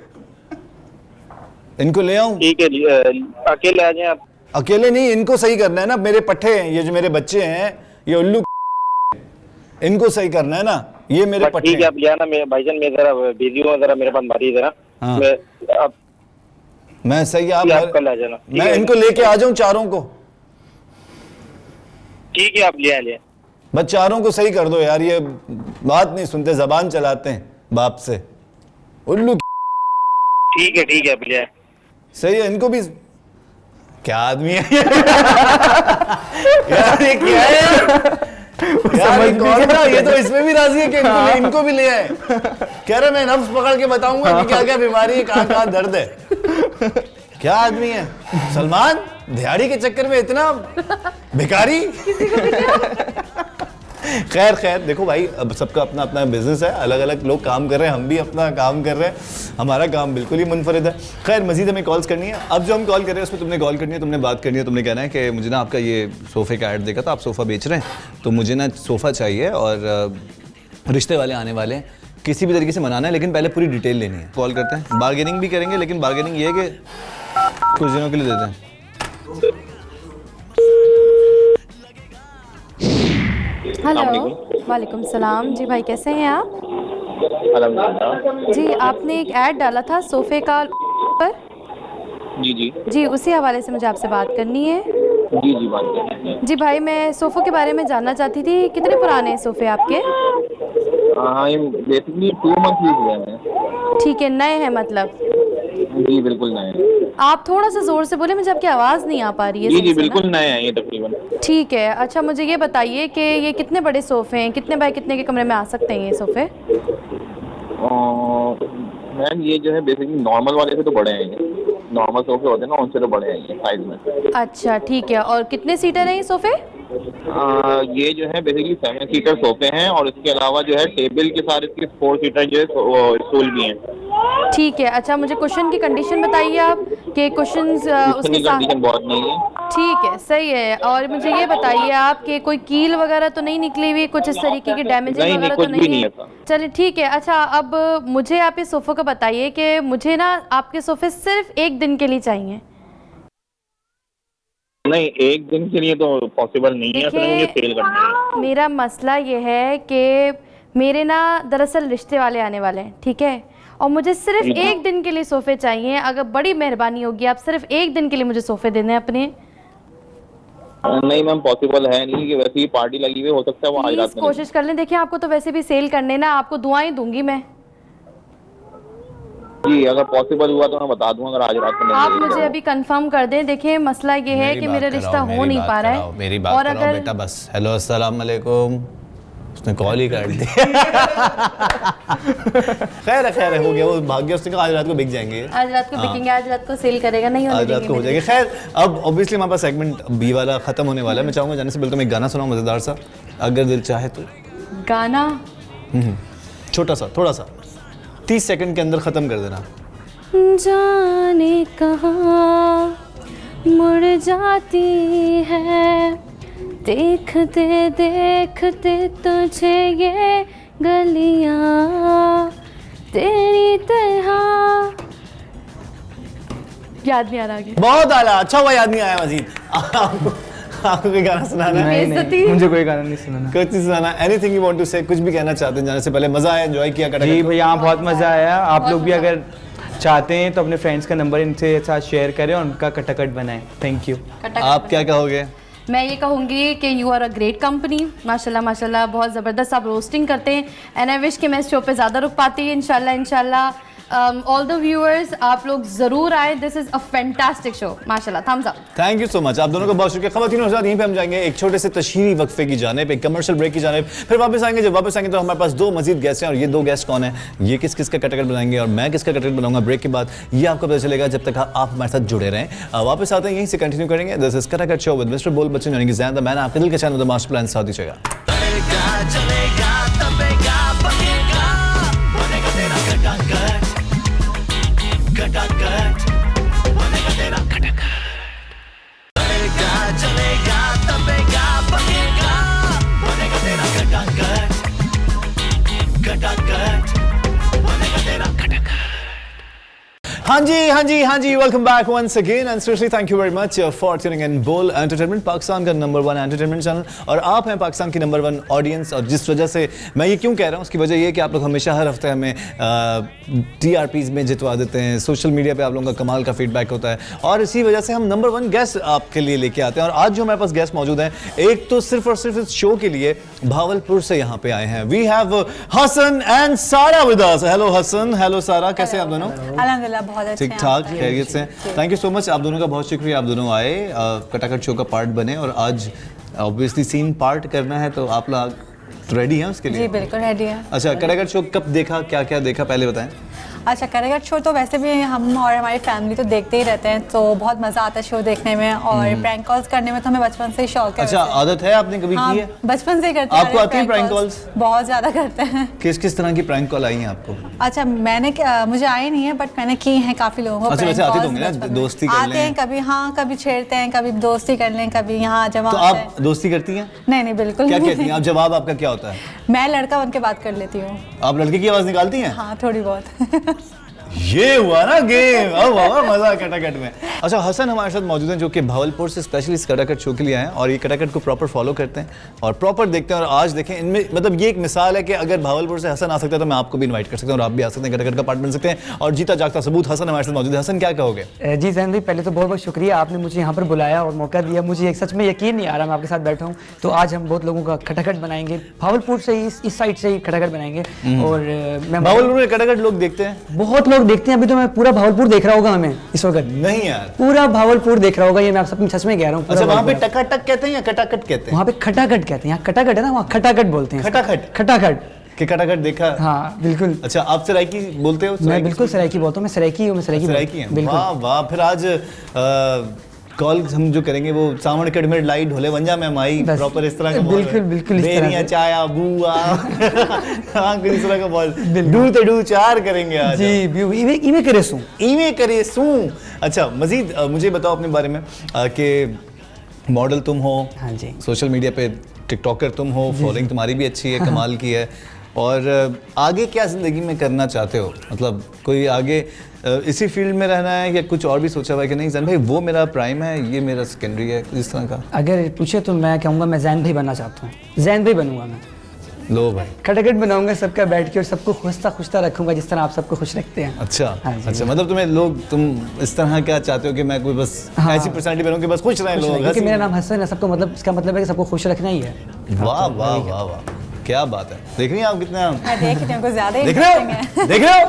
इनको ले आऊं? ठीक है, अकेले आ जाए आप। अकेले नहीं, इनको सही करना है ना। मेरे पट्टे हैं, ये जो मेरे बच्चे हैं, ये उल्लू इनको सही करना है ना, ये मेरे पट्टे ठीक है, आप ले आना। मैं भाईजान, मैं जरा बिजी हूँ, जरा मेरे पास भारी जरा। हाँ। आप मैं सही, आप कल आ जाना। ठीक मैं है? इनको लेके आ जाऊं चारों को? ठीक है, आप ले आइए। बस चारों को सही कर दो यार, ये बात नहीं सुनते, जबान चलाते हैं बाप से, उल्लू। ठीक है, आप ले आए। सही है, इनको भी। क्या आदमी है यार, ये क्या है यार, ये कौन था? ये तो इसमें भी राजी है कि इनको भी ले आए। कह रहे मैं नफ्स पकड़ के बताऊंगा कि क्या क्या बीमारी है, कहाँ कहाँ दर्द है। क्या आदमी है सलमान, दिहाड़ी के चक्कर में इतना भिखारी। खैर देखो भाई, अब सबका अपना अपना बिजनेस है, अलग अलग लोग काम कर रहे हैं, हम भी अपना काम कर रहे हैं, हमारा काम बिल्कुल ही मुनफरिद है। खैर, मजीद हमें कॉल्स करनी है। अब जो हम कॉल कर रहे हैं उसमें तुमने कॉल करनी है, तुमने बात करनी है, तुमने कहना है कि मुझे ना आपका ये सोफ़े का ऐड देखा था, आप सोफ़ा बेच रहे हैं, तो मुझे ना सोफ़ा चाहिए और रिश्ते वाले आने वाले हैं, किसी भी तरीके से मनाना है, लेकिन पहले पूरी डिटेल लेनी है। कॉल करते हैं, बार्गेनिंग भी करेंगे, लेकिन बार्गेनिंग ये है कि कुछ दिनों के लिए देते हैं। हेलो, वालेकुम सलाम जी। भाई कैसे हैं आप? जी, आपने एक ऐड डाला था सोफ़े का पर। जी, जी, उसी हवाले से मुझे आपसे बात करनी है। जी जी बात करें। जी भाई, मैं सोफ़ों के बारे में जानना चाहती थी, कितने पुराने हैं सोफ़े आपके? हाँ, ये बेसिकली 2 मंथ यूज हुए हैं। ठीक है, नए हैं मतलब? जी बिल्कुल नए हैं। आप थोड़ा सा ज़ोर से बोले, मुझे आपकी आवाज़ नहीं आ पा रही है जी सही जी से ना। बिल्कुल नए हैं ये तकरीबन। ठीक है, अच्छा मुझे ये बताइए कि ये कितने बड़े सोफ़े हैं, कितने बाय कितने के कमरे में आ सकते हैं ये सोफ़े? मैम ये जो है बेसिकली नॉर्मल वाले से तो बड़े हैं ये, नॉर्मल सोफे होते हैं ना उनसे तो बड़े हैं ये साइज में। अच्छा ठीक है, और कितने सीटर हैं ये सोफ़े? ये जो है बेसिकली 7 सीटर सोफे हैं और इसके अलावा जो है टेबल के साथ इसके 4 सीटर जो है स्टूल भी हैं। ठीक है, अच्छा मुझे कुशन की कंडीशन बताइए आप कि कुशन्स उसके उसकी साथ। कंडीशन बहुत नहीं है। ठीक है, सही है। और मुझे ये बताइए आप कि कोई कील वगैरह तो नहीं निकली हुई, कुछ इस तरीके की डैमेजिंग नहीं, वगैरह कुछ तो भी नहीं नहीं है? ऐसा। चलिए ठीक है। अच्छा अब मुझे आप इस सोफ़े का बताइए कि मुझे ना आपके सोफ़े सिर्फ 1 दिन के लिए चाहिए। नहीं, एक दिन के लिए तो पॉसिबल नहीं है, असल में मुझे सेल करना है। मेरा मसला ये है कि मेरे ना दरअसल रिश्ते वाले आने वाले हैं, ठीक है, और मुझे सिर्फ जी। 1 दिन के लिए सोफ़े चाहिए। अगर बड़ी मेहरबानी होगी, आप सिर्फ 1 दिन के लिए मुझे सोफ़े देने अपने। नहीं मैम, पॉसिबल है नहीं कि वैसे ही पार्टी लगी हुई, हो सकता है वो आज रात प्लीज़ में कोशिश कर लें। देखिए आपको तो वैसे भी सेल करने ना, आपको दुआएं दूंगी मैं। जी अगर पॉसिबल हुआ तो मैं बता दूंगा, अगर आज रात में आप नहीं मुझे अभी कंफर्म कर दें। देखिए मसला ये है कि मेरा रिश्ता हो नहीं पा रहा है, मेरी बात और कराओ अगर बेटा बस। हेलो अस्सलाम वालेकुम। उसने कॉल ही कर दी। खैर है, हो गया, वो भाग गया। उसने कहा आज रात को बिक जाएंगे, आज रात को बिकेंगे, आज रात को सेल करेगा, नहीं होने आज रात देंगे को हो मेरे जाएगी। खैर अब ऑब्वियसली हमारे पास सेगमेंट बी वाला खत्म होने वाला है। मैं चाहूंगा जाने से पहले तुम एक गाना सुनाओ मजेदार सा, अगर दिल चाहे तो। गाना। छोटा सा, थोड़ा सा, 30 सेकंड के अंदर खत्म कर देना। जाने कहाँ मुड़ जाती है, देखते देखते तुझे ये गलियां, तेरी तरह। याद नहीं आ रहा आगे। बहुत आला, अच्छा हुआ याद नहीं आया मजीद। आपको कोई गाना सुनाना है? बेइज्जती। मुझे कोई गाना नहीं सुनाना। कुछ नहीं सुनाना? एनीथिंग यू वांट टू से, कुछ भी कहना चाहते हैं जाने से पहले? मजा आया, एंजॉय किया? जी भैया यहाँ बहुत मज़ा आया। आप लोग भी अगर चाहते हैं तो अपने फ्रेंड्स का नंबर इनसे साथ शेयर करें और उनका कटाकट बनाएं। Thank you. आप क्या कहोगे? मैं ये कहूँगी कि you are a great company. माशाल्लाह माशाल्लाह, बहुत ज़बरदस्त आप रोस्टिंग करते हैं। एंड आई विश कि मैं इस शो पे ज़्यादा रुक पाती। इंशाल्लाह ऑल द व्यूअर्स, आप लोग ज़रूर आए। This is a fantastic show, माशाल्लाह। Thumbs up. Thank you so much, आप दोनों का बहुत शुक्रिया। खवातीन और हज़रात, यहीं पे हम जाएंगे एक छोटे से तशहीरी वक्फे की जानिब, एक कमर्शियल ब्रेक की जानिब, फिर वापस आएंगे। जब वापस आएंगे तो हमारे पास 2 मजीद गेस्ट हैं, और ये 2 गेस्ट कौन है, ये किस किस का कटकट बनाएंगे और मैं किसका कटकट बनाऊंगा ब्रेक के बाद, ये आपको पता चलेगा जब तक आप हमारे साथ जुड़े रहें। वापस आते हैं, यहीं से कंटिन्यू करेंगे। दिस इज कटकट शो विद मिस्टर बोल बच्चन, यानी कि ज़ैन द मैन। आपके दिल का चैनल द मास्टर प्लान, साथ दीजिएगा। हाँ जी, welcome back once again and specially thank you very much for tuning in Bol entertainment, Pakistan का नंबर 1 एंटरटेनमेंट चैनल। और आप हैं पाकिस्तान की नंबर 1 ऑडियंस। और जिस वजह से मैं ये क्यों कह रहा हूँ, उसकी वजह ये है कि आप लोग हमेशा हर हफ्ते हमें TRPs में जितवा देते हैं। सोशल मीडिया पे आप लोगों का कमाल का फीडबैक होता है, और इसी वजह से हम नंबर 1 गेस्ट आपके लिए लेके आते हैं। और आज जो हमारे पास गेस्ट मौजूद हैं, एक तो सिर्फ और सिर्फ इस शो के लिए भावलपुर से यहाँ पे आए हैं। We have Hasan and Sara with us. Hello Hasan, hello Sara, कैसे हैं आप दोनों? अल्हम्दुलिल्लाह बहुत अच्छे ठीक ठाक, खैरियत से। थैंक यू सो मच, आप दोनों का बहुत शुक्रिया। आप दोनों आए, कटाकट शो का पार्ट बने, और आज ऑब्वियसली सीन पार्ट करना है, तो आप लोग रेडी हैं उसके लिए? जी बिल्कुल रेडी है। अच्छा, कटाकट शो कब देखा, क्या क्या देखा, पहले बताएं। अच्छा, करेगट शो तो वैसे भी हम और हमारी फैमिली तो देखते ही रहते हैं, तो बहुत मज़ा आता है शो देखने में, और प्रैंक कॉल्स करने में तो हमें बचपन से ही शौक है। अच्छा, आदत है, आपने कभी हाँ, की है? बचपन से ही करते हैं। आपको आती है prank calls? बहुत ज़्यादा करते हैं। किस किस तरह की प्रैंक कॉल आई हैं आपको? अच्छा, मुझे आई नहीं है, बट मैंने की हैं काफ़ी लोगों को। अच्छा, वैसे आती तो होंगी ना, दोस्ती कर आते हैं कभी, हाँ कभी छेड़ते हैं, कभी दोस्ती कर लें, कभी यहाँ जब तो आप दोस्ती करती हैं? नहीं बिल्कुल क्या नहीं। कहती हैं आप? जवाब आपका क्या होता है? मैं लड़का बन के बात कर लेती हूँ। आप लड़के की आवाज़ निकालती हैं? हाँ थोड़ी बहुत। ये हुआ ना गेम, अब हुआ मजा कटाकट में। अच्छा, हसन हमारे साथ मौजूद हैं जो कि भावलपुर से स्पेशली इस कटाकट शो के लिए आए हैं और ये कटाकट को प्रॉपर फॉलो करते हैं और प्रॉपर देखते हैं। और आज देखें इनमें मतलब ये एक मिसाल है कि अगर भावलपुर से हसन आ सकता है तो मैं आपको भी इन्वाइट कर सकता हूँ और आप भी आ सकते हैं, कटाकट का पार्ट बन सकते हैं। और जीता जागता सबूत हसन हमारे साथ मौजूद है। हसन क्या कहोगे? जी जैन भाई, पहले तो बहुत बहुत शुक्रिया, आपने मुझे यहाँ पर बुलाया और मौका दिया। मुझे एक सच में यकीन नहीं आ रहा मैं आपके साथ बैठा हूँ। तो आज हम बहुत लोगों का खटाखट बनाएंगे, भावलपुर से ही इस साइड से ही खटाखट बनाएंगे। और मैं भावलपुर में कटाकट लोग देखते हैं, बहुत लोग देखते हैं। अभी तो मैं पूरा भावलपुर देख रहा होगा हमें इस वक्त। नहीं यार, पूरा भावलपुर देख रहा होगा, ये मैं आप सब सच में कह रहा हूँ। अच्छा, वहाँ पे टकाटक कहते हैं या कटाकट कहते हैं? वहाँ पे खटाखट कहते हैं, यहाँ कटाखट है ना, वहाँ खटाखट बोलते हैं। खटाखट खटाखट कि कटाकट देखा? हाँ बिल्कुल। अच्छा, आप सराइकी बोलते हो? मैं बिल्कुल सराइकी बोलता हूँ, मैं सराइकी हूँ, मैं सराइकी हैं। बिल्कुल। वाह वाह। फिर आज कॉल हम जो करेंगे वो सावण कड़मेर लाइट ढोले वंजा में माई प्रॉपर इस तरह का बॉल बिल्कुल बिल्कुल इस तरह बेरियां से। चाया बुआ हाँ इस तरह का बॉल डू ते डू चार करेंगे आज। जी इवे करे सू। इवे करे सू। अच्छा, मजीद मुझे बताओ अपने बारे में कि मॉडल तुम हो, हाँ जी, सोशल मीडिया पे टिकटॉकर तुम हो, फॉलोइंग तुम्हारी भी अच्छी है, कमाल की है। और आगे क्या ज़िंदगी में करना चाहते हो? मतलब कोई आगे इसी फील्ड में रहना है या कुछ और भी सोचा हुआ है कि नहीं जैन भाई वो मेरा प्राइम है, ये मेरा सेकेंडरी है, इस तरह का? अगर पूछे तो मैं कहूँगा मैं जैन भाई बनना चाहता हूँ, जैन भाई बनूंगा मैं। लो भाई, खटाखट बनाऊंगा सबका बैठ के और सबको खुशता रखूंगा जिस तरह आप सबको खुश रखते हैं। अच्छा हाँ जी, अच्छा, मतलब तुम इस तरह क्या चाहते हो कि मैं कोई बस ऐसी पर्सनालिटी बनूं कि बस खुश रहें लोग? क्योंकि मेरा नाम हसन है, सबको मतलब इसका मतलब है कि सबको खुश रखना ही है। वाह वाह वाह वाह, क्या बात है। देख रही हैं आप कितना मैं देख रही हूँ, कुछ ज़्यादा ही देख रहे interesting हो? देख रहे हो?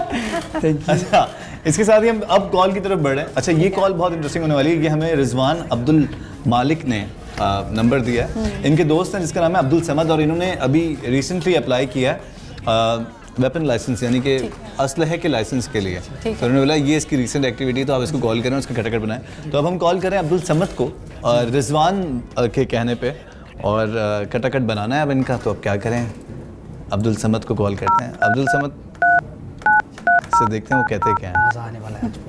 अच्छा, इसके साथ ही हम अब कॉल की तरफ बढ़ रहे हैं। अच्छा, ये कॉल बहुत इंटरेस्टिंग होने वाली है। ये हमें रिजवान अब्दुल मालिक ने नंबर दिया है। इनके दोस्त हैं जिसका नाम है अब्दुल समद और इन्होंने अभी रिसेंटली अप्लाई किया है वेपन लाइसेंस यानी कि असलहे के लाइसेंस के लिए। तो उन्होंने बोला ये इसकी रिसेंट एक्टिविटी, तो आप इसको कॉल करें, उसका खटाखट बनाएं। तो अब हम कॉल करें अब्दुल समद को रिजवान के कहने पे और खटाखट बनाना है अब इनका। तो अब क्या करें, अब्दुल समद को कॉल करते हैं। अब्दुल समद से देखते हैं वो कहते क्या हैं। मजा आने वाला है।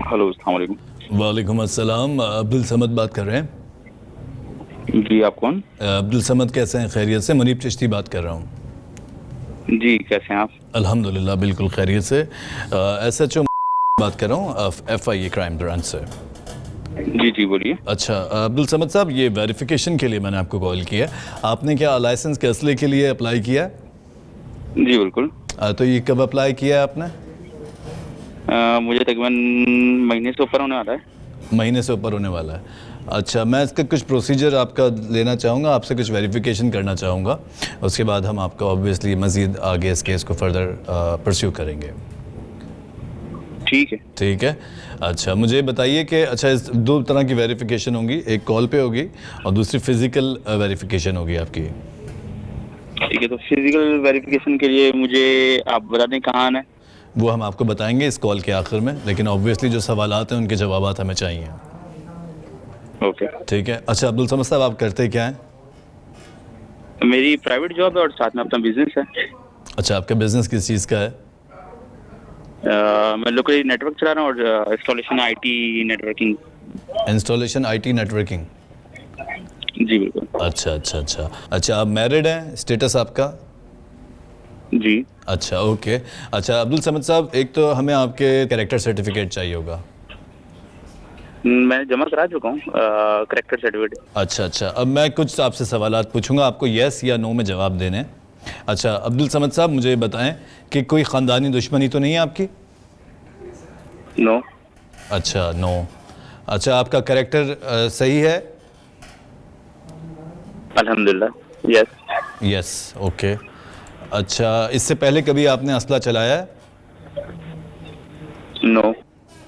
हेलो, अस्सलाम वालेकुम। वालेकुम अस्सलाम, अब्दुल समद बात कर रहे हैं? जी, आप कौन? अब्दुल समद कैसे हैं? खैरियत से? मुनीब चिश्ती बात कर रहा हूँ। जी, कैसे हैं आप? अल्हम्दुलिल्लाह बिल्कुल खैरियत से। SHO बात कर रहा हूँ FIA क्राइम ब्रांच से। जी जी, बोलिए। अच्छा अब्दुल समद साहब, ये वेरिफिकेशन के लिए मैंने आपको कॉल किया। आपने क्या लाइसेंस के असले के लिए अप्लाई किया? जी बिल्कुल। तो ये कब अप्लाई किया है आपने? मुझे तकरीबन महीने से ऊपर होने वाला है। महीने से ऊपर होने वाला है। अच्छा, मैं इसका कुछ प्रोसीजर आपका लेना चाहूँगा, आपसे कुछ वेरिफिकेशन करना चाहूँगा, उसके बाद हम आपका ऑब्वियसली मज़ीद आगे इस केस को फर्दर परस्यू करेंगे। ठीक है। ठीक है। अच्छा, मुझे बताइए कि अच्छा इस दो तरह की वेरिफिकेशन होंगी, एक कॉल पे होगी और दूसरी फिज़िकल वेरिफिकेशन होगी आपकी। ठीक है, तो फिजिकल वेरिफिकेशन के लिए मुझे आप बता दें कहाँ आना है? वो हम आपको बताएंगे इस कॉल के आखिर में, लेकिन ऑब्वियसली जो सवालात हैं उनके जवाबात हमें चाहिए। ओके, ठीक है। अच्छा अब्दुल समद साहब, आप करते क्या हैं? मेरी प्राइवेट जॉब है और साथ में अपना बिजनेस है। अच्छा, आपका बिजनेस किस चीज़ का है? मैं लोकली नेटवर्क चला रहा हूँ और installation IT networking. Installation IT networking. जी बिल्कुल। अच्छा अच्छा अच्छा अच्छा, आप मैरिड हैं? स्टेटस आपका? जी। अच्छा ओके। अच्छा अब्दुल समद साहब, एक तो हमें आपके कैरेक्टर सर्टिफिकेट चाहिए होगा। मैंने जमा करा चुका हूँ कैरेक्टर सर्टिफिकेट। अच्छा अच्छा, अब मैं कुछ आपसे सवालात पूछूंगा, आपको यस या नो में जवाब देने। अच्छा अब्दुल समद साहब, मुझे बताएं कि कोई ख़ानदानी दुश्मनी तो नहीं है आपकी? नो। अच्छा नो। अच्छा, आपका कैरेक्टर सही है? अल्हम्दुलिल्लाह यस। Yes okay. अच्छा, इससे पहले कभी आपने असला चलाया है? नो।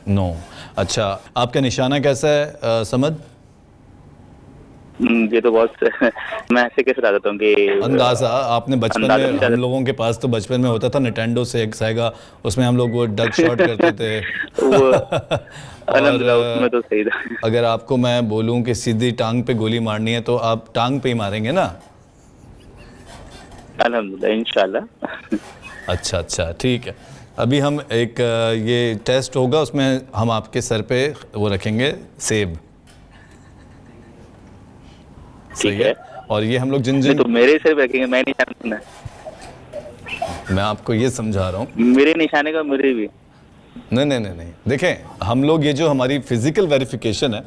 नो। अच्छा, आपका निशाना कैसा है समद? ये तो बहुत मैं ऐसे कैसे बता देता हूँ कि अंदाज़ा आपने बचपन अंदाज़ा में, भी हम लोगों के पास तो बचपन में होता था निटेंडो से एक साइगा, उसमें हम लोग वो डग शॉट करते थे वो अल्हम्दुलिल्लाह उसमें तो सही था। अगर आपको मैं बोलूं कि सीधी टांग पे गोली मारनी है तो आप टांग पे ही मारेंगे ना? अल्हम्दुलिल्लाह इंशाल्लाह। अच्छा अच्छा ठीक है। अभी हम एक ये टेस्ट होगा, उसमें हम आपके सर पे वो रखेंगे सेब। सही है। और ये हम लोग जिन नहीं जिन तो मेरे सिर्फ रखेंगे, मैं निशाना सुना, मैं आपको ये समझा रहा हूँ। मेरे निशाने का मेरे भी। नहीं देखें, हम लोग ये जो हमारी फिजिकल वेरिफिकेशन है,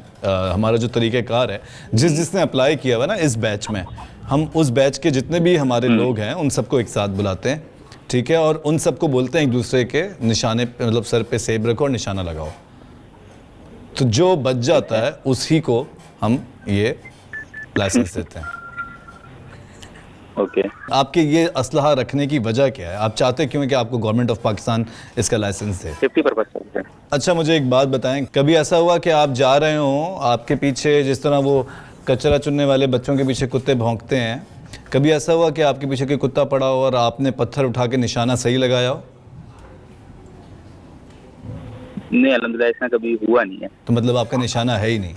हमारा जो तरीक़ेकार है, जिसने अप्लाई किया हुआ ना इस बैच में, हम उस बैच के जितने भी हमारे लोग हैं उन सबको एक साथ बुलाते हैं, ठीक है, और उन सबको बोलते हैं एक दूसरे के निशाने पे, मतलब सर पे सेब रखो और निशाना लगाओ, तो जो बच जाता है उसी को हम ये लाइसेंस देते हैं। ओके। आपके ये असलहा रखने की वजह क्या है? आप चाहते क्यों हैं कि आपको गवर्नमेंट ऑफ पाकिस्तान इसका लाइसेंस दे? सेफ्टी पर्पज से। अच्छा, मुझे एक बात बताएं, कभी ऐसा हुआ कि आप जा रहे हो, आपके पीछे जिस तरह वो कचरा चुनने वाले बच्चों के पीछे कुत्ते भौंकते हैं, कभी ऐसा हुआ कि आपके पीछे कोई कुत्ता पड़ा हो और आपने पत्थर उठा के निशाना सही लगाया हो? नहीं, अल्हम्दुलिल्लाह ऐसा कभी हुआ नहीं है। तो मतलब आपका निशाना है ही नहीं?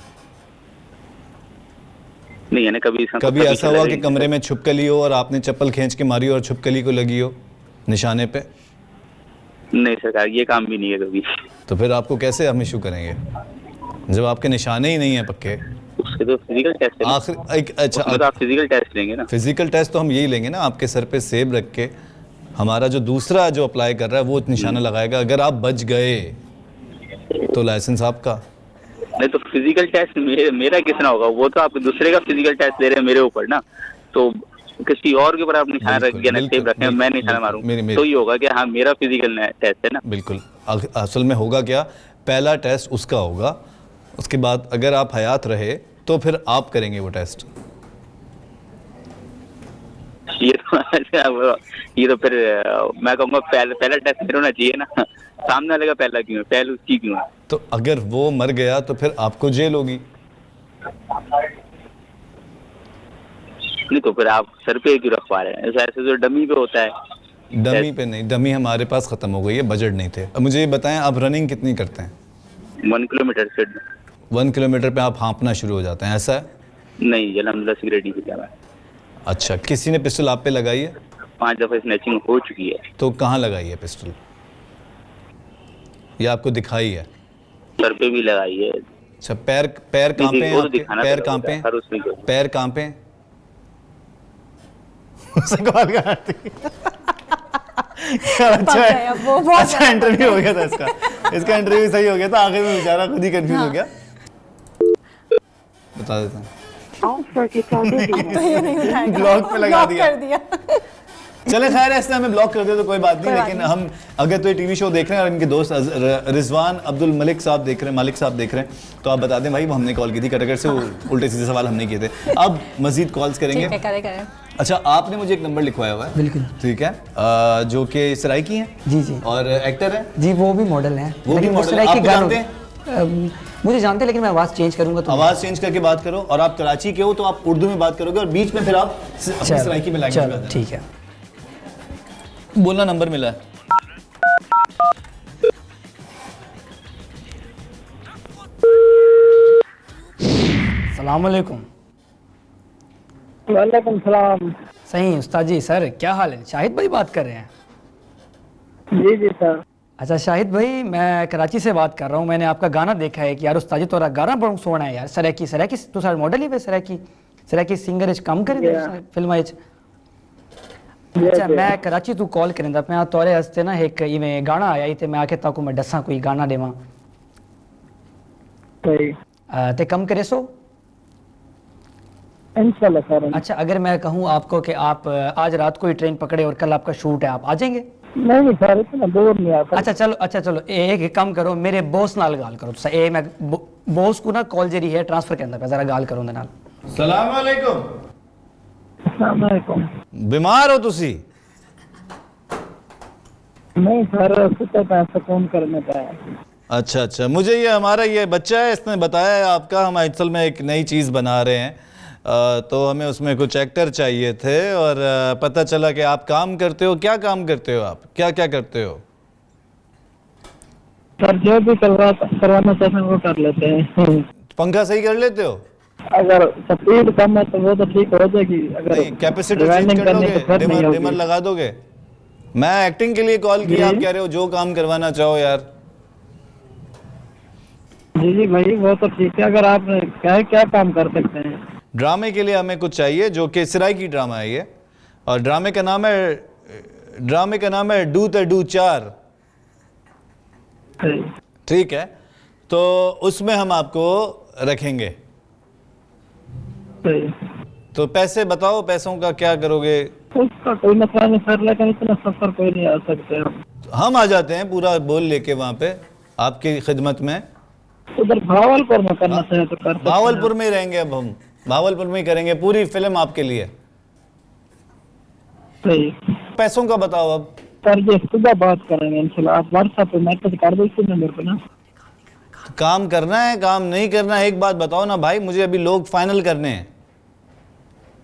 नहीं है ना, कभी ऐसा हुआ कि कमरे में छुपकली हो और आपने चप्पल खींच के मारी हो और छुपकली को लगी हो निशाने पे? नहीं सरकार, ये काम भी नहीं है कभी। तो फिर आपको कैसे हम इशू करेंगे जब आपके निशाने ही नहीं है पक्के? उसके तो फिजिकल टेस्ट है। आखिर एक अच्छा, तो आप फिजिकल टेस्ट लेंगे ना? फिजिकल टेस्ट तो हम यही लेंगे ना, आपके सर पे सेब रख के हमारा जो दूसरा जो अप्लाई कर रहा है वो निशाना लगाएगा, अगर आप बच गए तो लाइसेंस आपका। नहीं तो फिजिकल टेस्ट मेरा कितना होगा? वो तो आप दूसरे का फिजिकल टेस्ट ले रहे हैं मेरे ऊपर ना, तो किसी और के ऊपर आप निशान रख के सेब रखें, मैं निशाना मारूं तो ये होगा कि हाँ मेरा फिजिकल टेस्ट है ना। बिल्कुल। असल में होगा क्या, पहला टेस्ट उसका होगा, उसके बाद अगर आप हयात रहे तो फिर आप करेंगे वो टेस्ट। ये तो फिर मैं कहूँगा पहला टेस्ट मेरा होना चाहिए ना, सामने वाले का पहला क्यों है, पहले उसकी क्यों है? तो अगर वो मर गया तो फिर आपको जेल होगी। नहीं तो फिर आप सर पे क्यों रखवा रहे हैं? ऐसे तो डमी पे होता है। डमी पे नहीं, डमी हमारे पास खत्म हो गई है, बजट नहीं थे। अब मुझे ये बताएं, आप रनिंग कितनी करते हैं? 1 किलोमीटर से। 1 किलोमीटर पे आप हाँपना शुरू हो जाते हैं, ऐसा है? नहीं, अल्हम्दुलिल्लाह सिगरेट नहीं पीता मैं। अच्छा, किसी ने पिस्टल आप पे लगाई है? 5 दफा स्नैचिंग हो चुकी है। तो कहाँ लगाई है पिस्टल? या आपको दिखाई है? सर पे भी लगाई है। अच्छा, पैर कांपे हैं आपके? पैर कांपे हैं? पैर कांपे हैं? सवाल काटती अच्छा है, अच्छा इंटरव्यू हो गया था इसका इंटरव्यू सही हो गया था, आखिर में बेचारा खुद ही कंफ्यूज हो गया। बता देता हूँ, ब्लॉक पे लगा दिया। चले खैर, ऐसे हमें ब्लॉक कर दे तो कोई बात नहीं, लेकिन हम अगर तो ये टीवी शो देख रहे हैं और इनके दोस्त रिजवान अब्दुल मलिक साहब देख रहे हैं, तो आप बता दें भाई, वो हमने कॉल की थी कटघर से, वो उल्टे सीधे सवाल हमने किए थे। अब मजीद कॉल्स करेंगे। अच्छा, आपने मुझे एक नंबर लिखवाया हुआ है। बिल्कुल ठीक है, जो कि सराय की हैं जी जी, और एक्टर हैं जी, वो भी मॉडल हैं। वो भी मॉडल हैं। आप जानते हैं? मुझे जानते हैं, लेकिन मैं आवाज़ चेंज करूंगा तो आवाज़ चेंज करके बात करो, और आप कराची के हो तो आप उर्दू में बात करोगे और बीच में फिर आप अपनी सराइकी में लैंग्वेज में। ठीक है, बोलना, नंबर मिला है। सलाम अलैकुम। वालेकुम सलाम। सही उस्ताद जी, सर क्या हाल है? शाहिद भाई बात कर रहे हैं? जी जी सर। अच्छा शाहिद भाई, मैं कराची से बात कर रहा हूँ। मैंने आपका गाना देखा है कि यार उस्ताद जी तोरा गाना बड़ा सोना है यार। सरायकी तू सारे मॉडल ही पे सरायकी सिंगर इच काम करे फिल्म इच। अच्छा, मैं कराची तू कॉल करेंदा मैं तोरे हस्ते ना एक इवें गाना आया ही ते मैं आके ताको मैं दसा कोई गाना देवा ते कम करे सो इंशाल्लाह सर। अच्छा, अगर मैं कहूँ आपको कि आप आज रात को ही ट्रेन पकड़े और कल आपका शूट है, आप आ जाएंगे? नहीं सर, इतना दूर नहीं आता। अच्छा चलो एक काम करो, मेरे बॉस नाल गाल करो। ए मैं बॉस को ना कॉल जरी है ट्रांसफर करना पे, जरा गाल करो उनदे नाल। सलाम अलैकुम। अस्सलाम वालेकुम। बीमार हो तुसी? नहीं सर, सुते पैसा फोन करने पे। अच्छा, मुझे ये हमारा ये बच्चा है, इसने बताया है आपका, हम असल में एक नई चीज़ बना रहे हैं, तो हमें उसमें कुछ एक्टर चाहिए थे, और पता चला कि आप काम करते हो। क्या काम करते हो आप? क्या करते हो? सर जो भी करवाना चाहते हैं वो कर लेते हैं। पंखा सही कर लेते हो? अगर स्पीड कम है तो वो तो ठीक हो जाएगी। अगर कैपेसिटर चेंज कर दोगे, डिमर लगा दोगे? मैं एक्टिंग के लिए कॉल किया, आप कह रहे हो जो काम करवाना चाहो यार। जी भाई, वो तो ठीक है। अगर आप क्या काम कर सकते हैं? ड्रामे के लिए हमें कुछ चाहिए जो कि सराइकी ड्रामा है ये, और ड्रामे का नाम है डू ते डू 4। ठीक है, तो उसमें हम आपको रखेंगे। तो पैसे बताओ, पैसों का क्या करोगे? उसका कोई मसला नहीं सर, लेकिन इतना सफर कोई नहीं आ सकते हम आ जाते हैं पूरा बोल लेके वहाँ पे आपकी खिदमत में। उधर भावलपुर में करना चाहे तो कर सकते हैं। भावलपुर में ही रहेंगे, अब हम भावलपुर में ही करेंगे पूरी फिल्म आपके लिए। सही। पैसों का बताओ अब। सर ये सुबह बात करेंगे इंशाल्लाह, आप व्हाट्सएप पे मैसेज कर दो इसी नंबर पे ना। काम करना है, काम नहीं करना है, एक बात बताओ ना भाई, मुझे अभी लोग फाइनल करने हैं।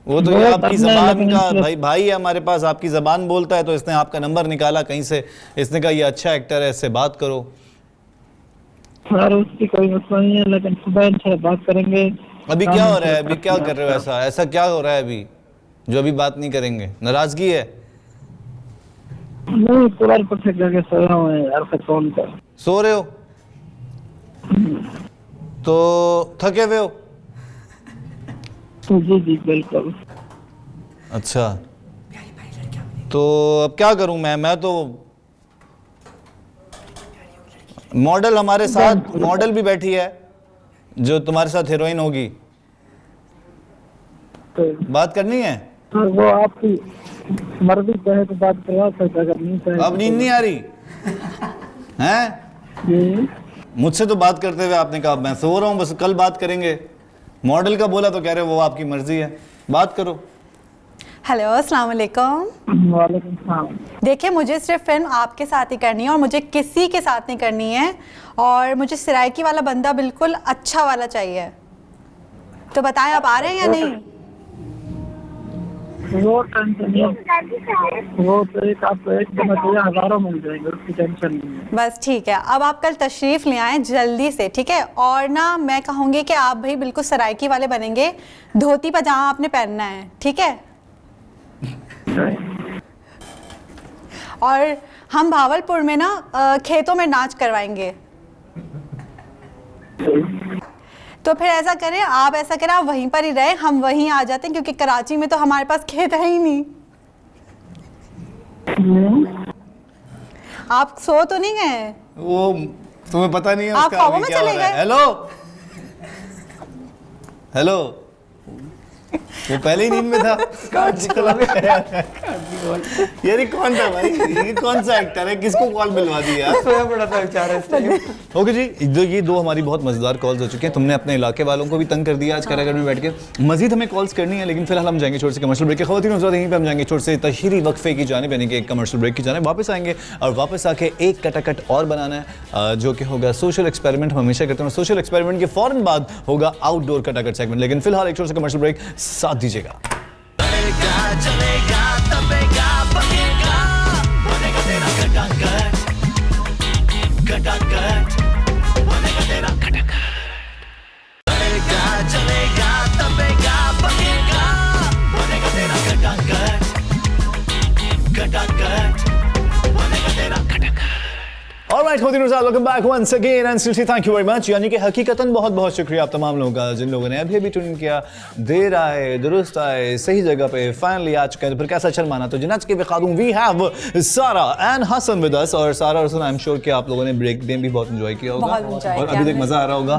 वो तो ये आपकी जबान का भाई है हमारे पास, आपकी जबान बोलता है, तो इसने आपका नंबर निकाला कहीं से, इसने कहा ये अच्छा एक्टर है, इससे बात करो। सर उसकी कोई मसला नहीं है, लेकिन सुबह इंशाल्लाह बात करेंगे। अभी क्या हो रहा है? अभी क्या कर रहे हो? ऐसा क्या हो रहा है अभी जो अभी बात नहीं करेंगे? नाराजगी है? नहीं, पूरा पट्टे करके सो रहा हूँ यार, फोन पर सो रहे हो तो थके हुए हो? जी जी बिल्कुल। अच्छा, तो अब क्या करूं मैं तो मॉडल हमारे साथ, मॉडल भी बैठी है जो तुम्हारे साथ हीरोइन होगी। बात करनी है? वो आपकी मर्जी चाहे तो बात करवा सकते, अगर नहीं चाहे अब नींद नहीं आ रही हैं? मुझसे तो बात करते हुए आपने कहा मैं सो रहा हूँ, बस कल बात करेंगे। मॉडल का बोला तो कह रहे हो वो आपकी मर्जी है, बात करो। हेलो, अस्सलाम वालेकुम। वालेकुम सलाम। देखिए, मुझे सिर्फ फिल्म आपके साथ ही करनी है और मुझे किसी के साथ नहीं करनी है, और मुझे सराइकी वाला बंदा बिल्कुल अच्छा वाला चाहिए। तो बताएं आप आ रहे हैं या नहीं? वो टेंशन नहीं, वो तो एक आपको एक दिन में हजारों मिल जाएंगे, उसकी टेंशन नहीं है। बस ठीक है, अब आप कल तशरीफ ले आएं जल्दी से, ठीक है? और ना मैं कहूँगी कि आप भाई बिल्कुल सराइकी वाले बनेंगे, धोती पजामा आपने पहनना है, ठीक है? और हम भावलपुर में ना खेतों में नाच करवाएंगे। तो फिर ऐसा करें, आप ऐसा करें, आप वहीं पर ही रहें, हम वहीं आ जाते हैं, क्योंकि कराची में तो हमारे पास खेत है ही नहीं। आप सो तो नहीं गए? वो तुम्हें पता नहीं है आप उसका ख्वाबों अभी में क्या हो चले रहा है। गए? हेलो हेलो, वो पहले ही नींद में था। यार ये कौन था भाई? ये कौन सा एक्टर है? किसको कॉल मिलवा दी यार? सोया पड़ा था बेचारा इस टाइम। ओके जी, ये दो हमारी बहुत मजेदार कॉल्स हो चुकी हैं। तुमने अपने इलाके वालों को भी तंग कर दिया आज कारागार में बैठ के। मजीद हमें कॉल्स करनी है, लेकिन फिलहाल हम जाएंगे छोटे से कमर्शियल ब्रेक के। खवातीन हज़रात, यहीं पे हम जाएंगे छोटे से तशहीरी वक्फे की जानिब, यानी कि एक कमर्शियल ब्रेक की जानिब वापस आएंगे, और वापस आके एक कटाकट और बनाना है जो कि होगा सोशल एक्सपेरिमेंट। हम हमेशा करते हैं, सोशल एक्सपेरिमेंट के फौरन बाद होगा आउटडोर कटाकट सेगमेंट। लेकिन फिलहाल एक छोटे से कमर्शियल ब्रेक, साथ दीजिएगा। चलेगा तबेगा बनेगा बनेगा तेरा कटाकट कटाकट बनेगा तेरा कटाकट चलेगा तबेगा बनेगा बनेगा तेरा कटाकट कटाकट बनेगा तेरा Katakat. Alright, welcome back once again and sincerely thank you very much. यानी कि हकीकतन बहुत बहुत शुक्रिया आप तमाम लोगों का जिन लोगों ने अभी अभी ट्यून किया, देर आए दुरुस्त आए, सही जगह पे फाइनली आ चुके हैं। तो फिर कैसा शर्माना। तो जिनाज के बेखादूम वी हैव सारा एंड हसन विद अस, और सारा और हसन आई एम श्योर कि आप लोगों ने ब्रेक गेम भी बहुत एंजॉय किया होगा और अभी तक मजा आ रहा होगा।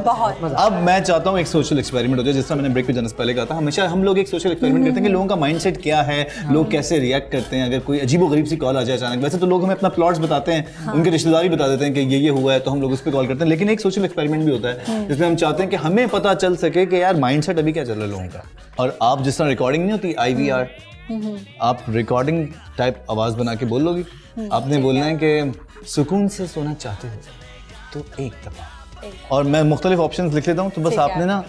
अब मैं चाहता हूँ एक सोशल एक्सपेरिमेंट हो जाए, जिस तरह मैंने ब्रेक पे जाने से पहले कहा था। हमेशा हम लोग एक सोशल एक्सपेरिमेंट करते हैं कि लोगों का माइंडसेट क्या है, लोग कैसे रिएक्ट करते हैं अगर कोई अजीबोगरीब सी कॉल आ जाए अचानक। वैसे तो लोग हमें अपना प्लॉट्स बताते हैं, उनके रिश्तेदारी बता देते हैं कि ये हुआ है, तो हम लोग उस पर कॉल करते हैं। लेकिन एक सोशल एक्सपेरिमेंट भी होता है जिसमें हम चाहते हैं कि हमें पता चल सके कि यार माइंडसेट अभी क्या चल रहा है लोगों का। और आप जिस तरह रिकॉर्डिंग नहीं होती IVR, आप रिकॉर्डिंग टाइप आवाज बना के बोल लोगी। आपने बोलना है कि सुकून से सोना चाहते हो तो एक दफा, और मैं मुख्तलिफ ऑप्शंस लिख लेता हूँ, तो बस आपने ना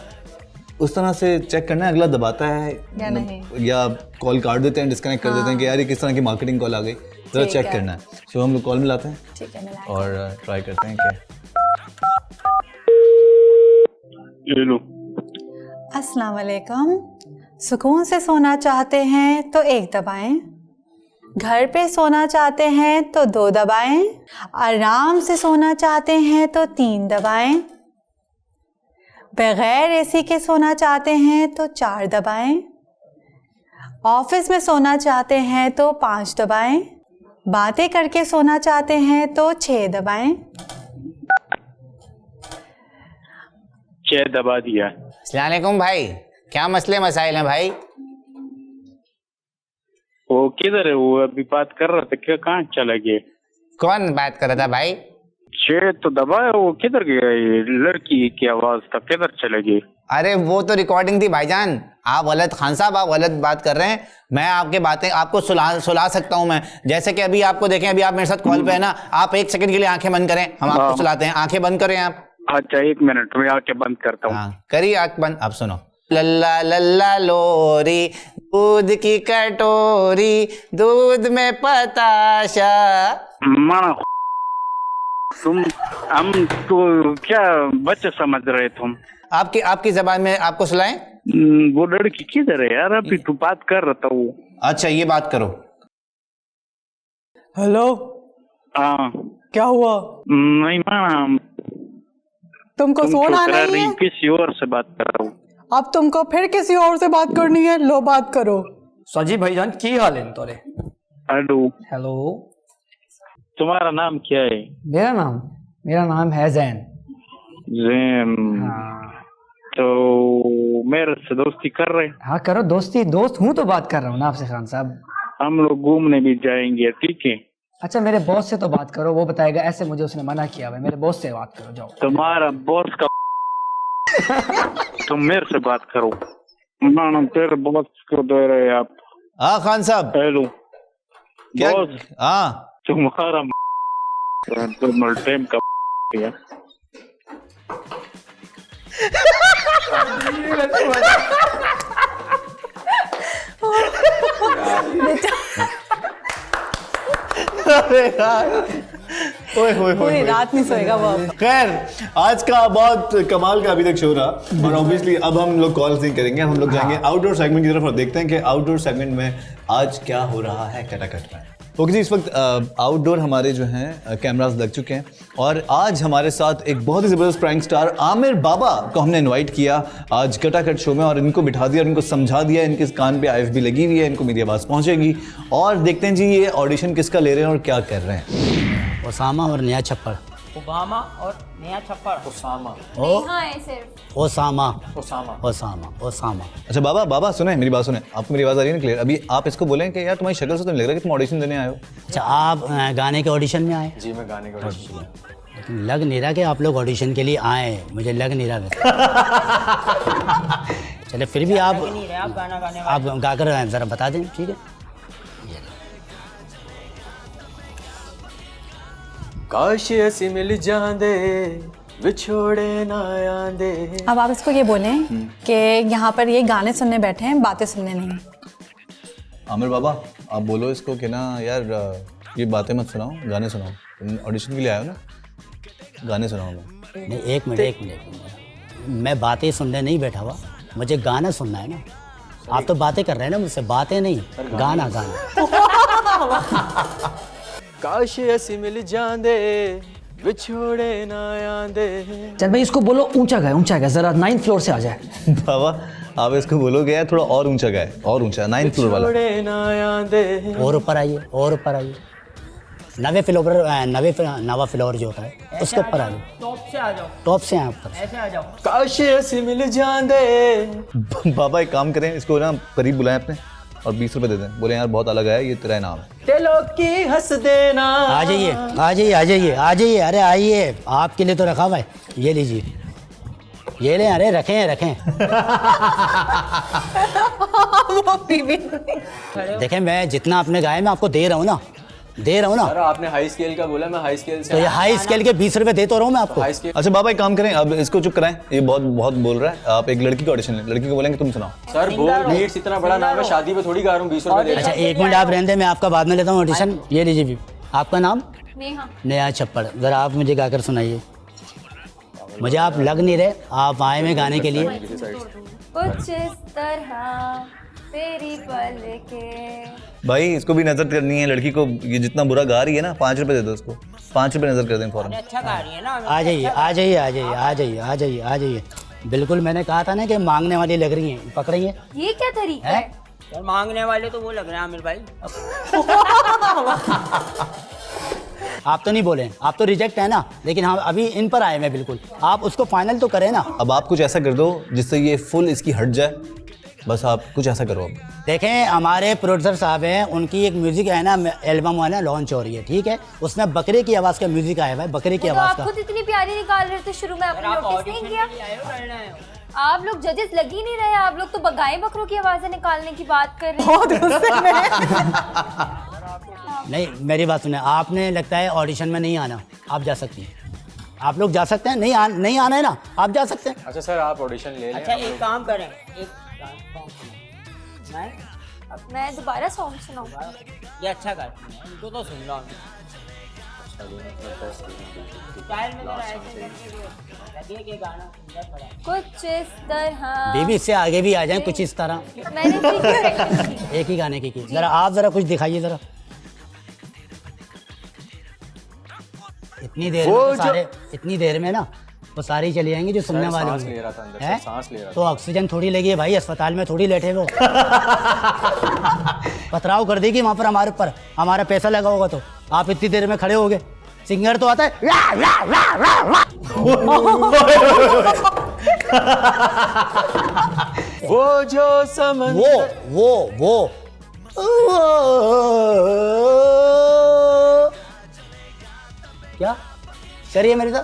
उस तरह से चेक करना है अगला दबाता है या नहीं, या कॉल काट देते हैं, डिस्कनेक्ट कर देते हैं कि यार ये किस तरह की मार्केटिंग कॉल आ गई। जरा चेक करना है। तो हम लोग कॉल मिलाते हैं, ठीक है, और ट्राई करते हैं कि हेलो, अस्सलाम वालेकुम। सुकून से सोना चाहते हैं तो एक दबाएं, घर पे सोना चाहते हैं तो 2 दबाएं, आराम से सोना चाहते हैं तो 3 दबाएं, बगैर एसी के सोना चाहते हैं तो 4 दबाएं। ऑफिस में सोना चाहते हैं तो 5 दबाएं। बातें करके सोना चाहते हैं तो 6 दबाएं। 6 दबा दिया। अस्सलाम वालेकुम भाई, क्या मसले मसाइल हैं भाई? वो किधर है? वो अभी बात कर रहा था, क्या कहाँ चला गया? कौन बात कर रहा था भाई? 6 तो दबाया, वो किधर गया? ये लड़की की आवाज था, किधर चला गया? अरे वो तो रिकॉर्डिंग थी भाईजान। आप गलत, खान साहब आप गलत बात कर रहे हैं। मैं आपके बातें आपको सुला सकता हूं मैं। जैसे कि अभी आपको देखें, अभी आप मेरे साथ कॉल पे है ना, आप 1 सेकंड के लिए आंखें बंद करें, हम आपको सुलाते हैं। आंखें बंद करें आप। अच्छा 1 मिनट में आंखें बंद करता हूँ। करिए आंख बंद। आप सुनो। लल्ला लल्ला लोरी, दूध की कटोरी, दूध में पताशा। माना तुम, हम तो क्या बच्चे समझ रहे तुम? आपकी जबान में आपको सुलाएं? वो लड़की किधर है यार? अभी तू बात कर रहा था वो। अच्छा ये बात करो। हेलो, हाँ क्या हुआ? नहीं माना, तुमको सोना नहीं है? किसी और से बात कर रहा हूँ। अब तुमको फिर किसी और से बात करनी है? लो बात करो। सजी भाईजान की हाल है तोरे? हेलो। हेलो, तुम्हारा नाम क्या है? मेरा नाम है जैन। जैन। तो मेरे से दोस्ती कर रहे? हाँ करो दोस्ती, दोस्त हूँ तो बात कर रहा हूँ ना आपसे खान साहब। हम लोग घूमने भी जाएंगे, ठीक है? अच्छा मेरे बॉस से तो बात करो, वो बताएगा। ऐसे मुझे उसने मना किया भाई, मेरे बॉस से बात करो, जाओ। तुम्हारा बॉस का तुम मेरे से बात करो। मैडम तेरे बॉस को दे रहे आप? हाँ खान साहब। हेलो क्या? बॉस, हाँ तुम्हारा टाइम का अरे यार, पूरी रात नहीं सोएगा वो। खैर आज का बहुत कमाल का अभी तक शो रहा, और ऑब्वियसली अब हम लोग कॉल्स नहीं करेंगे, हम लोग जाएंगे आउटडोर सेगमेंट की तरफ और देखते हैं कि आउटडोर सेगमेंट में आज क्या हो रहा है कटाकट में। ओके जी, इस वक्त आउटडोर हमारे जो हैं कैमरास लग चुके हैं, और आज हमारे साथ एक बहुत ही ज़बरदस्त प्रैंक स्टार आमिर बाबा को हमने इनवाइट किया आज कटाकट शो में, और इनको बिठा दिया और इनको समझा दिया। इनके कान पे IFB लगी हुई है, इनको मेरी आवाज़ पहुंचेगी, और देखते हैं जी ये ऑडिशन किसका ले रहे हैं और क्या कर रहे हैं। ओसामा और नया छप्पड़। ओबामा और नया छप्पड़। Osama. Osama. Osama. Osama. Osama. अच्छा बाबा सुने, मेरी बात सुने, आपको मेरी आवाज़ आ रही है ना क्लियर? अभी आप इसको बोलें कि यार तुम्हारी शक्ल से तो नहीं लग रहा कि तुम ऑडिशन देने आए हो। अच्छा आप गाने के ऑडिशन में आए? जी मैं गाने के ऑडिशन में। लेकिन लग नहीं रहा कि आप लोग ऑडिशन के लिए आए, मुझे लग नहीं रहा। चले फिर भी आप गाना गाने आप गाकर ज़रा बता दें, ठीक है? काश ऐसी मिल जांदे विछोड़े ना आंदे। अब आप इसको ये बोलें कि यहाँ पर ये गाने सुनने बैठे हैं, बातें सुनने नहीं। आमिर बाबा आप बोलो इसको कि ना यार ये बातें मत सुनाओ, गाने सुनाओ। तुम ऑडिशन के लिए आए हो ना, गाने सुनाओ। नहीं एक मिनट, मैं बातें सुनने नहीं बैठा हुआ, मुझे गाना सुनना है ना। आप तो बातें कर रहे हैं ना मुझसे, बातें नहीं, गाना काश ऐसी मिल जांदे विछोड़े ना आंदे। चल भाई इसको बोलो ऊंचा गाए जरा, 9th फ्लोर से आ जाए। बाबा आप इसको बोलोगे यार थोड़ा और ऊंचा गाए, और ऊंचा 9th फ्लोर वाला। विछोड़े ना आंदे। और ऊपर आइए, और ऊपर आइए। नवा फ्लोर जो होता है उसके ऊपर आ जाओ। टॉप से आ जाओ। टॉप से हैं ऊपर। ऐसे आ जाओ। काश ऐसी मिल जांदे। बाबा एक काम करें, इसको ना करीब बुलाएं अपने और 20 रुपए दे दें, बोले यार बहुत अलग है, ये तेरा इनाम है। दिलों की हंस देना। आ जाइए आ जाइए आ जाइए आ जाइए, अरे आइए, आपके लिए तो रखा हुआ है, ये लीजिए, ये लें, अरे रखें। देखें मैं जितना आपने गाया मैं आपको दे रहा हूँ ना, सर आपने हाई स्केल का बोला, मैं हाई स्केल से। तो ये हाई स्केल के 20 रुपए दे तो रहा हूँ मैं आपको। अच्छा बाबा एक काम करें, अब इसको चुप कराएं, ये बहुत बोल रहा है। आप एक लड़की का ऑडिशन लें, लड़की को बोलेंगे तुम सुनाओ। सर बोल नीड्स इतना बड़ा नाम है, शादी पे थोड़ी गा रहा हूँ 20 रुपए। अच्छा एक मिनट आप रहने दें, मैं आपका बाद में लेता हूँ ऑडिशन। ये लीजिए भी, आपका नाम? नया छप्पड़। जरा आप मुझे गाकर सुनाइए। मुझे आप लग नहीं रहे आप आए में गाने के लिए। कुछ इस तरह तेरी पलके। भाई इसको भी नजर करनी है लड़की को, ये जितना बुरा गा रही है ना, 5 रुपए दे दो उसको, 5 रुपए नजर कर दें फौरन। अच्छा गा रही है ना। आ जाइए आ जाइए आ जाइए आ जाइए आ जाइए आ जाइए बिल्कुल, मैंने कहा था ना कि मांगने वाली लग रही हैं, पकड़ी हैं। ये क्या तरीका है? है? मांगने वाले तो वो लग रहे हैं आमिर भाई। आप तो नहीं बोले, आप तो रिजेक्ट है ना, लेकिन हम अभी इन पर आए हैं बिल्कुल, आप उसको फाइनल तो करें ना। अब आप कुछ ऐसा कर दो जिससे ये फुल इसकी हट जाए, बस आप कुछ ऐसा करो। अब देखें, हमारे प्रोड्यूसर साहब हैं, उनकी एक म्यूजिक है ना, एल्बम है ना, लॉन्च हो रही है, ठीक है, उसमें बकरे की आवाज़ का म्यूजिक आया हुआ है, बकरे की तो आवाज़ आप का। खुद इतनी प्यारी निकाल रहे थे शुरू में, आपने नोटिस नहीं किया? आप लोग जजेस लग ही नहीं रहे, आप लोग तो गाय बकरों की आवाज़ें निकालने की बात कर रहे हैं। नहीं, मेरी बात सुने, आपने लगता है ऑडिशन में नहीं आना, आप जा सकती हैं, आप लोग जा सकते हैं, नहीं आना है ना, आप जा सकते हैं। अच्छा सर, आप ऑडिशन ले लें। अच्छा एक काम करें, मैं दोबारा सॉन्ग सुनाऊंगा। ये अच्छा कर, इनको तो सुन लो। कुछ इस तरह बेबी, इससे आगे भी आ जाएं कुछ इस तरह। मैंने एक ही गाने की जरा आप जरा कुछ दिखाइए जरा। इतनी देर में तो सारे, इतनी देर में ना वो सारे ही चले जाएंगे जो सुनने वाले सांस ले रहा था अंदर से, सांस ले रहा था। तो ऑक्सीजन थोड़ी लगी है भाई, अस्पताल में थोड़ी लेटे वो। पथराव कर देगी वहां पर हमारे ऊपर, हमारा पैसा लगा होगा तो आप इतनी देर में खड़े हो गए। सिंगर तो आता है वो जो समंदर, वो क्या करिए मेरे साथ।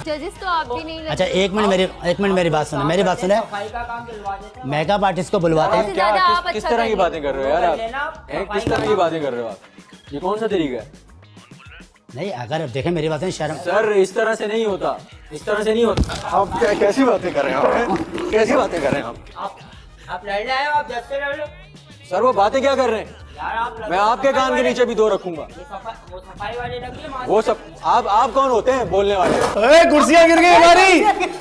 जजेस तो आप भी नहीं लगते। अच्छा एक मिनट मेरी बात सुने, मेकअप आर्टिस्ट को बुलवाते हैं। क्या किस तरह की बातें कर रहे हो यार आप? किस तरह की बातें कर रहे हो आप? ये कौन सा तरीका है? नहीं, अगर देखें मेरी बातें, शर्म सर इस तरह से नहीं होता, इस तरह से नहीं होता। आप क्या कैसी बातें कर रहे हैं? कैसी बातें कर रहे हैं आप लड़ रहे हो, आप जज से लड़ लो। सर वो बातें क्या कर रहे हैं? मैं आपके कान के नीचे भी 2 रखूंगा। वो सफाई वाले लग वो सब आप कौन होते हैं बोलने वाले? कुर्सियां गिर गई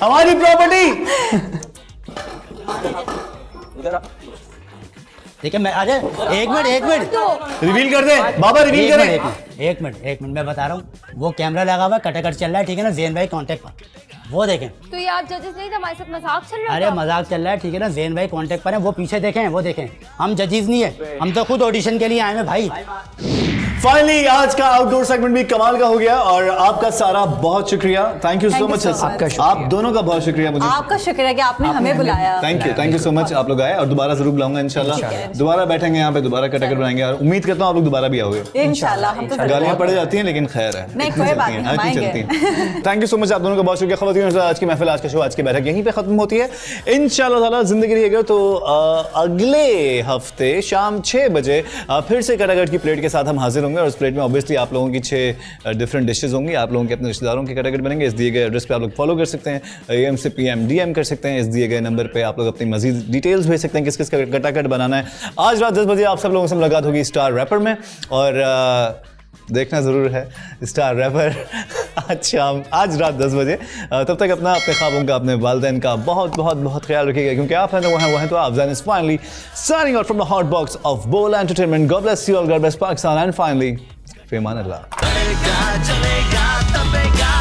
हमारी प्रॉपर्टी। इधर ठीक है, मैं अरे एक मिनट रिवील कर दे बाबा, रिवील करें। एक मिनट मैं बता रहा हूँ, वो कैमरा लगा हुआ कटाकट चल रहा है, ठीक है ना, ज़ेन भाई कांटेक्ट पर, वो देखें। तो ये आप जजेस नहीं थे, हमारे साथ मजाक चल रहा है। अरे मजाक चल रहा है, ठीक है ना, ज़ेन भाई कांटेक्ट पर है, वो पीछे देखें, वो देखें। हम जजेस नहीं है, हम तो खुद ऑडिशन के लिए आए हैं भाई। फाइनली आज का आउटडोर सेगमेंट भी कमाल का हो गया और आपका सारा बहुत शुक्रिया, थैंक यू सो मच। आप दोनों का बहुत शुक्रिया, मुझे आपका शुक्रिया कि आपने हमें बुलाया। थैंक यू सो मच, आप लोग आए और दोबारा जरूर बुलाऊंगा इंशाल्लाह। दोबारा बैठेंगे यहाँ पे, दोबारा कटाकट बनाएंगे और उम्मीद करता हूँ आप लोग दोबारा भी आओगे इंशाल्लाह। हम तो गालियाँ पड़ जाती हैं लेकिन खैर है, नहीं कोई बात नहीं, चलती हैं। थैंक यू सो मच आप दोनों का बहुत शुक्रिया। खवातीन, आज की महफिल, आज का शो, आज की बैठक यहीं पे खत्म होती है। इंशाल्लाह ताला जिंदगी रहेगा तो अगले हफ्ते शाम 6 बजे फिर से कटाकट की प्लेट के साथ हम हाजिर होंगे और उस प्लेट में ऑब्वियसली आप लोगों की 6 डिफरेंट डिशेज होंगी। आप लोगों के अपने रिश्तेदारों के कटाकट बनेंगे। इस दिए गए एड्रेस पे आप लोग फॉलो कर सकते हैं, AM से PM DM कर सकते हैं। इस दिए गए नंबर पे आप लोग अपनी मजीद डिटेल्स भेज सकते हैं किस किस का कटाकट बनाना है। आज रात 10 बजे आप सब लोगों से मुलाकात होगी स्टार रैपर में और देखना ज़रूर है स्टार रैपर आज रात 10 बजे। तब तक अपने ख्वाबों का, अपने वालिदैन का बहुत बहुत बहुत ख्याल रखिएगा क्योंकि आप हैं तो वो हैं तो आप। Zain is finally signing out from the hot box of Bol entertainment. God bless you all, God bless Pakistan and finally फ़ी अमान अल्लाह। चलेगा तबेगा